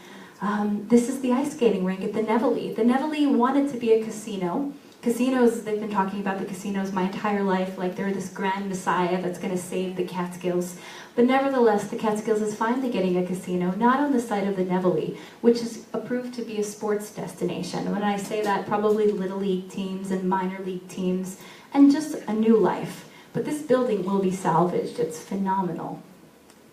This is the ice skating rink at the Nevele. The Nevele wanted to be a casino. Casinos, they've been talking about the casinos my entire life, like they're this grand messiah that's going to save the Catskills. But nevertheless, the Catskills is finally getting a casino, not on the site of the Nevele, which is approved to be a sports destination. When I say that, probably Little League teams and minor league teams, and just a new life. But this building will be salvaged. It's phenomenal.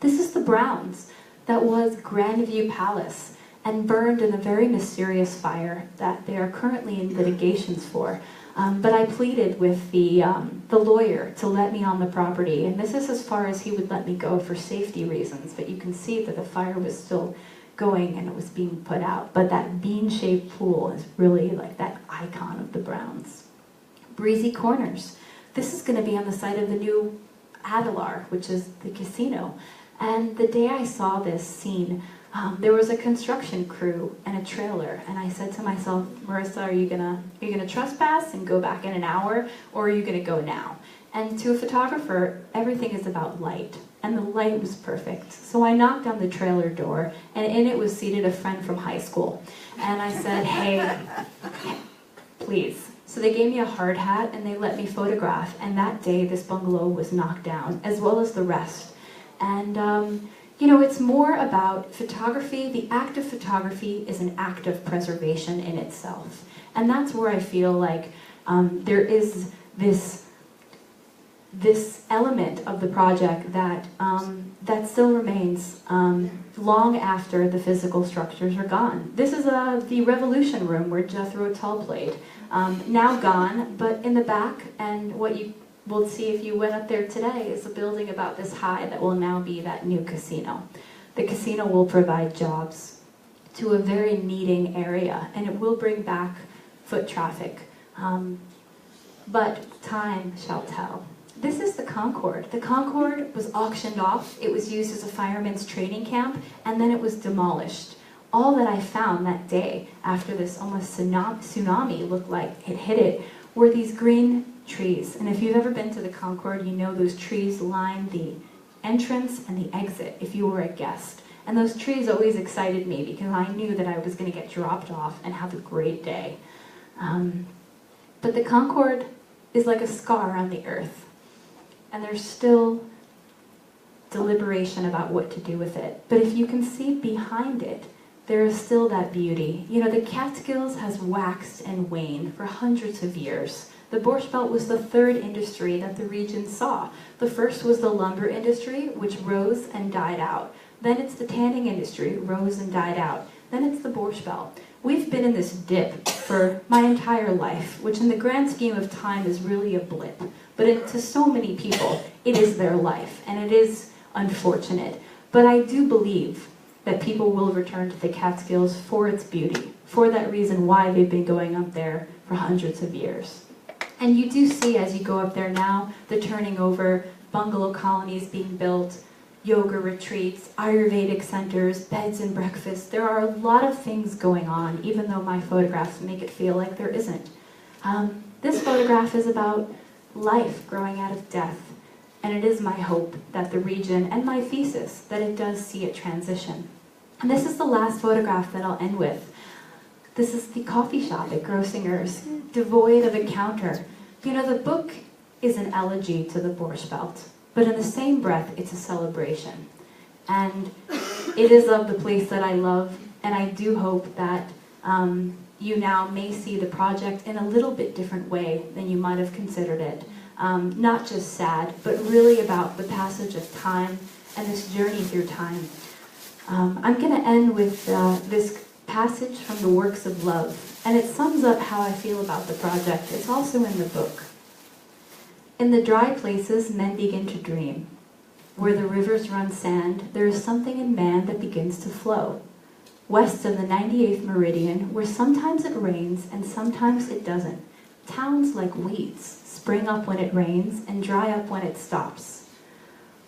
This is the Browns. That was Grandview Palace, and burned in a very mysterious fire that they are currently in litigations for. But I pleaded with the lawyer to let me on the property, and this is as far as he would let me go for safety reasons, but you can see that the fire was still going and it was being put out. But that bean-shaped pool is really like that icon of the Browns. Breezy Corners. This is going to be on the site of the new Adelar, which is the casino. And the day I saw this scene, there was a construction crew and a trailer, and I said to myself, Marisa, are you gonna trespass and go back in an hour, or are you gonna go now? And to a photographer, everything is about light, and the light was perfect. So I knocked on the trailer door, and in it was seated a friend from high school. And I said, hey, please. So they gave me a hard hat, and they let me photograph, and that day this bungalow was knocked down, as well as the rest. And you know, it's more about photography. The act of photography is an act of preservation in itself. And that's where I feel like there is this element of the project that, that still remains long after the physical structures are gone. This is the Revolution Room where Jethro Tull played. Now gone, but in the back, and what you will see if you went up there today, is a building about this high that will now be that new casino. The casino will provide jobs to a very needing area, and it will bring back foot traffic. But time shall tell. This is the Concorde. The Concorde was auctioned off. It was used as a fireman's training camp, and then it was demolished. All that I found that day, after this almost tsunami looked like it hit it, were these green trees. And if you've ever been to the Concorde, you know those trees line the entrance and the exit if you were a guest. And those trees always excited me because I knew that I was going to get dropped off and have a great day. But the Concorde is like a scar on the earth. And there's still deliberation about what to do with it. But if you can see behind it, there is still that beauty. You know, the Catskills has waxed and waned for hundreds of years. The Borscht Belt was the third industry that the region saw. The first was the lumber industry, which rose and died out. Then it's the tanning industry, rose and died out. Then it's the Borscht Belt. We've been in this dip for my entire life, which in the grand scheme of time is really a blip. But to so many people, it is their life, and it is unfortunate. But I do believe that people will return to the Catskills for its beauty, for that reason why they've been going up there for hundreds of years. And you do see, as you go up there now, the turning over, bungalow colonies being built, yoga retreats, Ayurvedic centers, beds and breakfasts. There are a lot of things going on, even though my photographs make it feel like there isn't. This photograph is about life growing out of death. And it is my hope that the region, and my thesis, that it does see a transition. And this is the last photograph that I'll end with. This is the coffee shop at Grossinger's, devoid of a counter. You know, the book is an elegy to the Borscht Belt, but in the same breath, it's a celebration. And it is of the place that I love, and I do hope that you now may see the project in a little bit different way than you might have considered it. Not just sad, but really about the passage of time and this journey through time. I'm going to end with this passage from the Works of Love, and it sums up how I feel about the project. It's also in the book. In the dry places, men begin to dream. Where the rivers run sand, there is something in man that begins to flow. West of the 98th meridian, where sometimes it rains and sometimes it doesn't, towns like weeds spring up when it rains and dry up when it stops.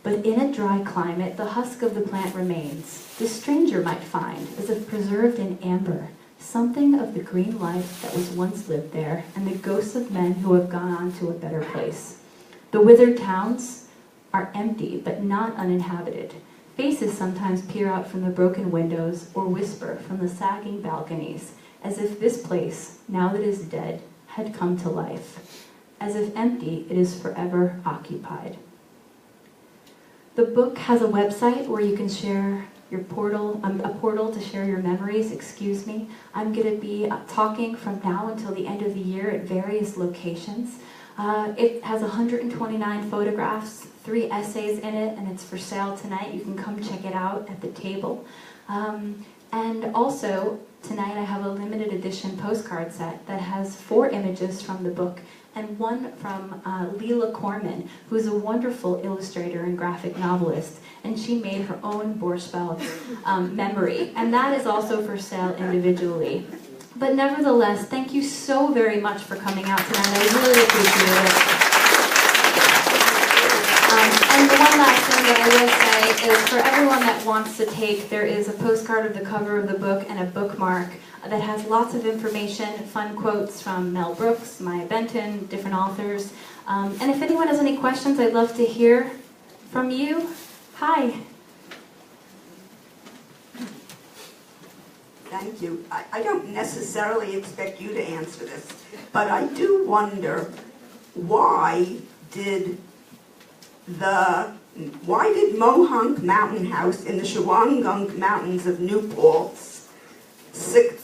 But in a dry climate, the husk of the plant remains. The stranger might find, as if preserved in amber, something of the green life that was once lived there, and the ghosts of men who have gone on to a better place. The withered towns are empty, but not uninhabited. Faces sometimes peer out from the broken windows, or whisper from the sagging balconies, as if this place, now that it is dead, had come to life. As if empty, it is forever occupied. The book has a website where you can share your portal, a portal to share your memories, excuse me. I'm going to be talking from now until the end of the year at various locations. It has 129 photographs, 3 essays in it, and it's for sale tonight. You can come check it out at the table. And also, tonight I have a limited edition postcard set that has 4 images from the book and one from Leela Corman, who's a wonderful illustrator and graphic novelist, and she made her own Borscht Belt memory, and that is also for sale individually. But nevertheless, thank you so very much for coming out tonight. I really appreciate it. And the one last thing that I will say is for everyone that wants to take, there is a postcard of the cover of the book and a bookmark that has lots of information, fun quotes from Mel Brooks, Maya Benton, different authors. And if anyone has any questions, I'd love to hear from you. Hi. Thank you. I don't necessarily expect you to answer this, but I do wonder why did Mohonk Mountain House in the Shawangunk Mountains of New Paltz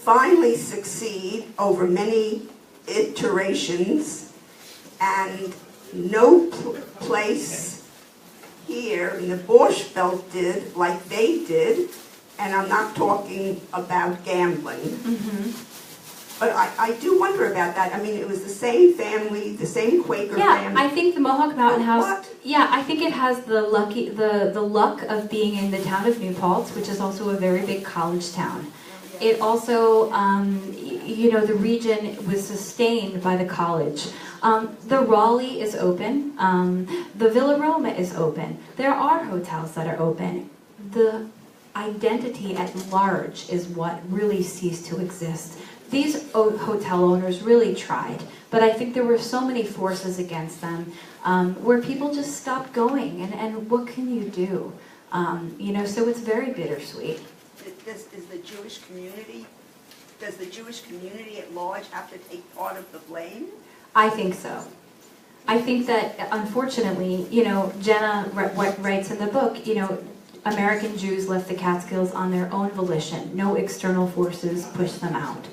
finally succeed over many iterations, and no place here in the Borscht Belt did like they did, and I'm not talking about gambling. Mm-hmm. But I do wonder about that. I mean, it was the same family, the same Quaker family. Yeah, I think the Mohonk Mountain House. What? Yeah, I think it has the luck of being in the town of New Paltz, which is also a very big college town. It also, you know, the region was sustained by the college. The Raleigh is open. The Villa Roma is open. There are hotels that are open. The identity at large is what really ceased to exist. These hotel owners really tried, but I think there were so many forces against them where people just stopped going, and what can you do? You know, so it's very bittersweet. Does the Jewish community at large have to take part of the blame? I think so. I think that, unfortunately, you know, Jenna writes in the book, you know, American Jews left the Catskills on their own volition. No external forces pushed them out.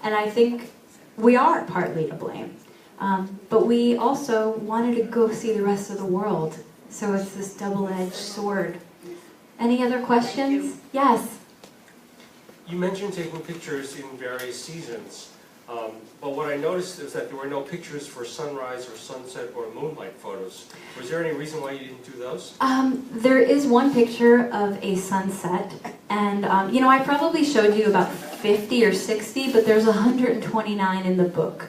And I think we are partly to blame. But we also wanted to go see the rest of the world. So it's this double-edged sword. Any other questions? Yes? You mentioned taking pictures in various seasons. But what I noticed is that there were no pictures for sunrise or sunset or moonlight photos. Was there any reason why you didn't do those? There is one picture of a sunset, and you know, I probably showed you about 50 or 60, but there's 129 in the book.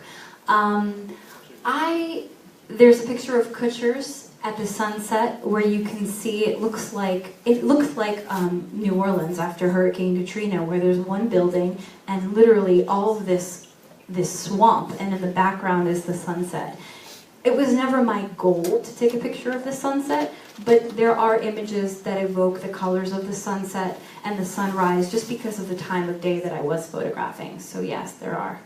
There's a picture of Kutsher's at the sunset where you can see it looks like New Orleans after Hurricane Katrina, where there's one building and literally all of this swamp, and in the background is the sunset. It was never my goal to take a picture of the sunset, but there are images that evoke the colors of the sunset and the sunrise just because of the time of day that I was photographing. So yes, there are.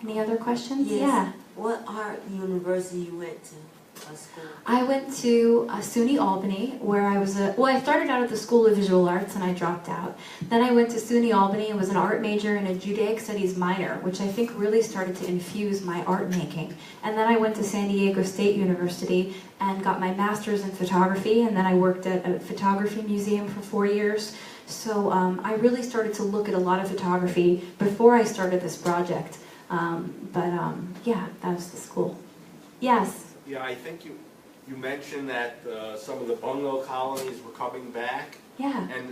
Any other questions? Yes. Yeah. What art university you went to? School? I went to SUNY Albany, where I was I started out at the School of Visual Arts and I dropped out. Then I went to SUNY Albany and was an art major and a Judaic Studies minor, which I think really started to infuse my art making. And then I went to San Diego State University and got my master's in photography, and then I worked at a photography museum for 4 years. So I really started to look at a lot of photography before I started this project. Yeah, that was the school. Yes? Yeah, I think you mentioned that some of the bungalow colonies were coming back. Yeah. And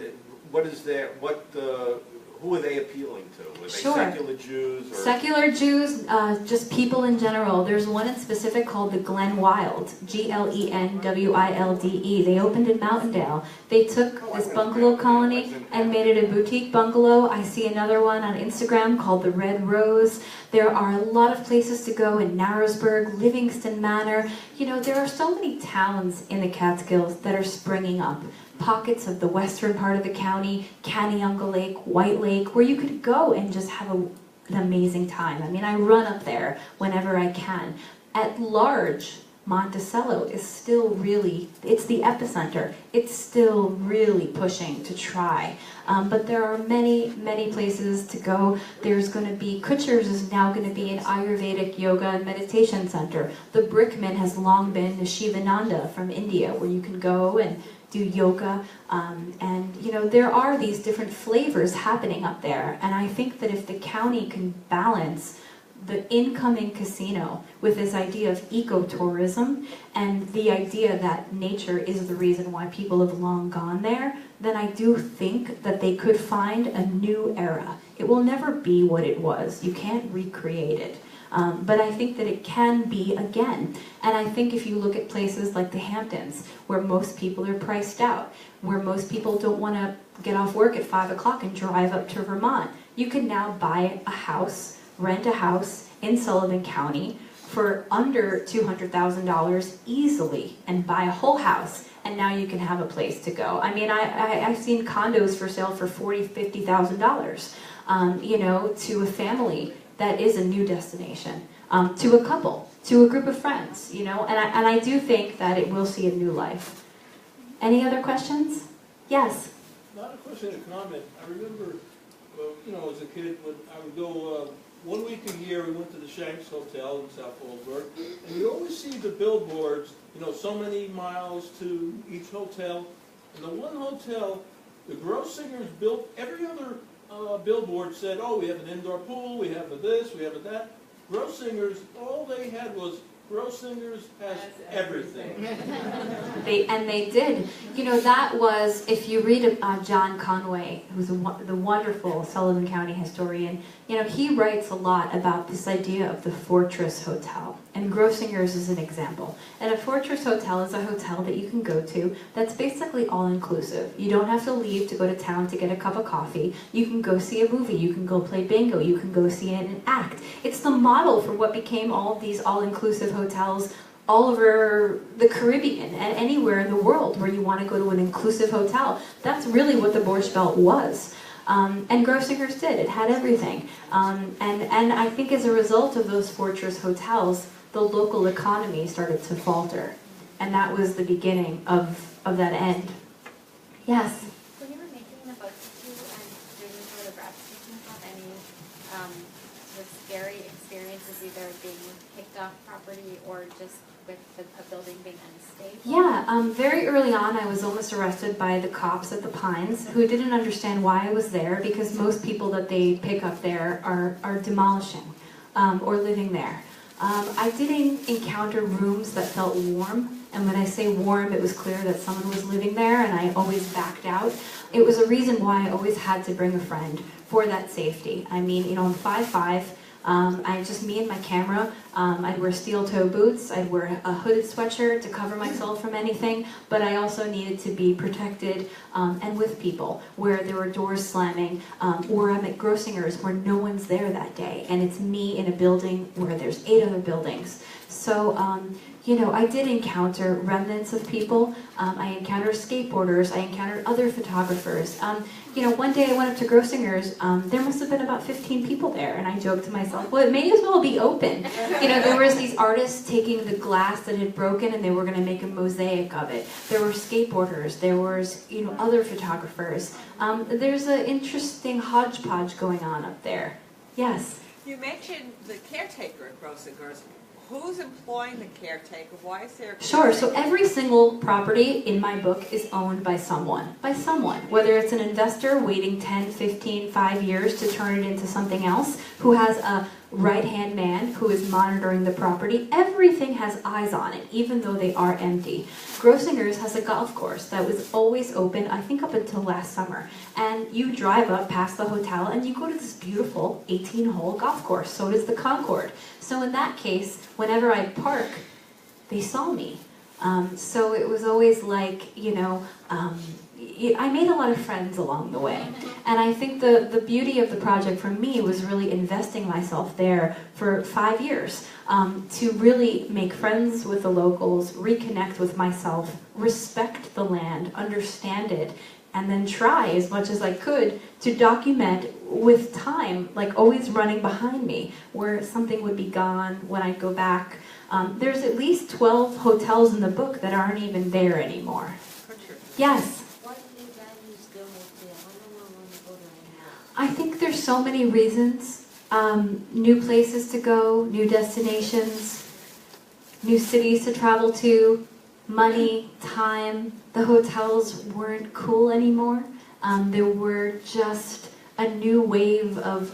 who are they appealing to? Were they Sure. secular Jews? Or? Secular Jews, just people in general. There's one in specific called the Glen Wild, Glenwilde. They opened in Mountaindale. They took this bungalow colony and made it a boutique bungalow. I see another one on Instagram called the Red Rose. There are a lot of places to go in Narrowsburg, Livingston Manor. You know, there are so many towns in the Catskills that are springing up. Pockets of the western part of the county, Canyonga Lake, White Lake, where you could go and just have an amazing time. I mean, I run up there whenever I can. At large, Monticello is still really, it's the epicenter. It's still really pushing to try. But there are many, many places to go. There's going to be, Kutsher's is now going to be an Ayurvedic yoga and meditation center. The Brickman has long been the Shivananda from India, where you can go and do yoga, and you know, there are these different flavors happening up there, and I think that if the county can balance the incoming casino with this idea of ecotourism and the idea that nature is the reason why people have long gone there, then I do think that they could find a new era. It will never be what it was. You can't recreate it. But I think that it can be again. And I think if you look at places like the Hamptons, where most people are priced out, where most people don't want to get off work at 5 o'clock and drive up to Vermont, you can now buy a house, rent a house in Sullivan County for under $200,000 easily and buy a whole house. And now you can have a place to go. I mean, I've seen condos for sale for $40,000, $50,000, you know, to a family. That is a new destination, to a couple, to a group of friends, you know, and I do think that it will see a new life. Any other questions? Yes? Not a question, a comment. I remember, you know, as a kid, when I would go 1 week a year, we went to the Shanks Hotel in South Fallsburg, and you always see the billboards, you know, so many miles to each hotel. And the one hotel, the Grossingers built every other billboard said, oh, we have an indoor pool, we have a this, we have a that. Grossingers, all they had was Grossingers has everything. They did. You know, that was, if you read John Conway, who's the wonderful Sullivan County historian, you know, he writes a lot about this idea of the Fortress Hotel. And Grossingers is an example. And a Fortress Hotel is a hotel that you can go to that's basically all-inclusive. You don't have to leave to go to town to get a cup of coffee. You can go see a movie. You can go play bingo. You can go see an act. It's the model for what became all of these all-inclusive hotels all over the Caribbean and anywhere in the world where you want to go to an inclusive hotel. That's really what the Borscht Belt was. And Grossinger's did. It had everything. And I think as a result of those Fortress hotels, the local economy started to falter. And that was the beginning of that end. Yes? When you were making the book too and doing the photographs, did you have any sort of scary experiences either being kicked off property or just with a building being unstable? Yeah, very early on I was almost arrested by the cops at the Pines who didn't understand why I was there because most people that they pick up there are demolishing. or living there. I didn't encounter rooms that felt warm, and when I say warm, it was clear that someone was living there, and I always backed out. It was a reason why I always had to bring a friend for that safety. I mean, you know, I'm 5'5". I just me and my camera. I'd wear steel toe boots. I'd wear a hooded sweatshirt to cover myself from anything. But I also needed to be protected and with people where there were doors slamming, or I'm at Grossinger's where no one's there that day, and it's me in a building where there's 8 other buildings. So, you know, I did encounter remnants of people. I encountered skateboarders. I encountered other photographers. You know, one day I went up to Grossinger's. There must have been about 15 people there, and I joked to myself, well, it may as well be open. You know, there was these artists taking the glass that had broken, and they were going to make a mosaic of it. There were skateboarders. There was, you know, other photographers. There's an interesting hodgepodge going on up there. Yes? You mentioned the caretaker at Grossinger's. Who's employing the caretaker? Why is there a Sure, so caretaker? every single property in my book is owned by someone. By someone. Whether it's an investor waiting 10, 15, 5 years to turn it into something else, who has a right-hand man who is monitoring the property. Everything has eyes on it, even though they are empty. Grossinger's has a golf course that was always open, I think up until last summer. And you drive up past the hotel and you go to this beautiful 18-hole golf course. So does the Concord. So in that case, whenever I park, they saw me. So it was always like, you know, I made a lot of friends along the way. And I think the beauty of the project for me was really investing myself there for 5 years to really make friends with the locals, reconnect with myself, respect the land, understand it, and then try as much as I could to document with time, like always running behind me, where something would be gone when I go back. There's at least 12 hotels in the book that aren't even there anymore. Yes? I think there's so many reasons. New places to go, new destinations, new cities to travel to, money, time. The hotels weren't cool anymore. There were just a new wave of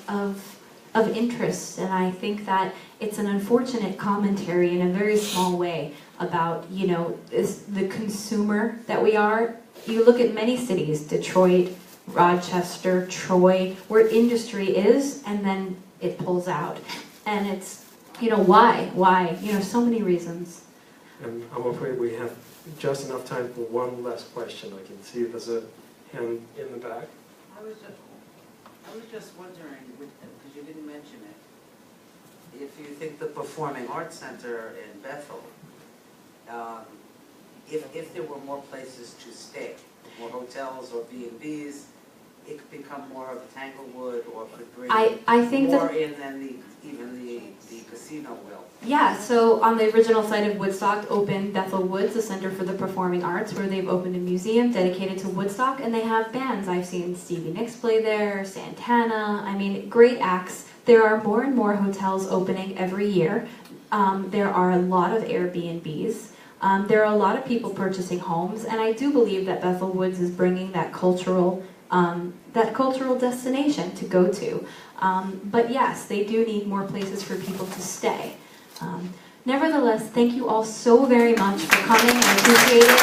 interest, and I think that it's an unfortunate commentary in a very small way about, you know, the consumer that we are. You look at many cities, Detroit, Rochester, Troy, where industry is, and then it pulls out. And it's, you know, why? You know, so many reasons. And I'm afraid we have just enough time for one last question. I can see there's a hand in the back. I was just wondering, because you didn't mention it, if you think the Performing Arts Center in Bethel, if there were more places to stay, more hotels or B&Bs, it could become more of a Tanglewood, or could bring I think more that, in than even the casino will. yeah, so on the original site of Woodstock opened Bethel Woods, the Center for the Performing Arts, where they've opened a museum dedicated to Woodstock, and they have bands. I've seen Stevie Nicks play there, Santana, I mean, great acts. There are more and more hotels opening every year. There are a lot of Airbnbs. There are a lot of people purchasing homes, and I do believe that Bethel Woods is bringing that cultural destination to go to. But yes, they do need more places for people to stay. Nevertheless, thank you all so very much for coming. I appreciate it.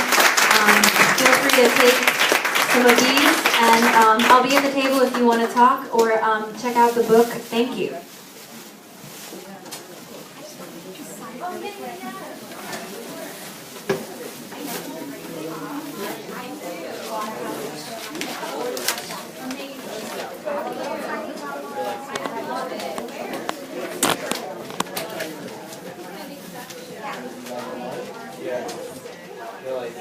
Feel free to take some of these, and I'll be at the table if you want to talk or check out the book. Thank you. They're like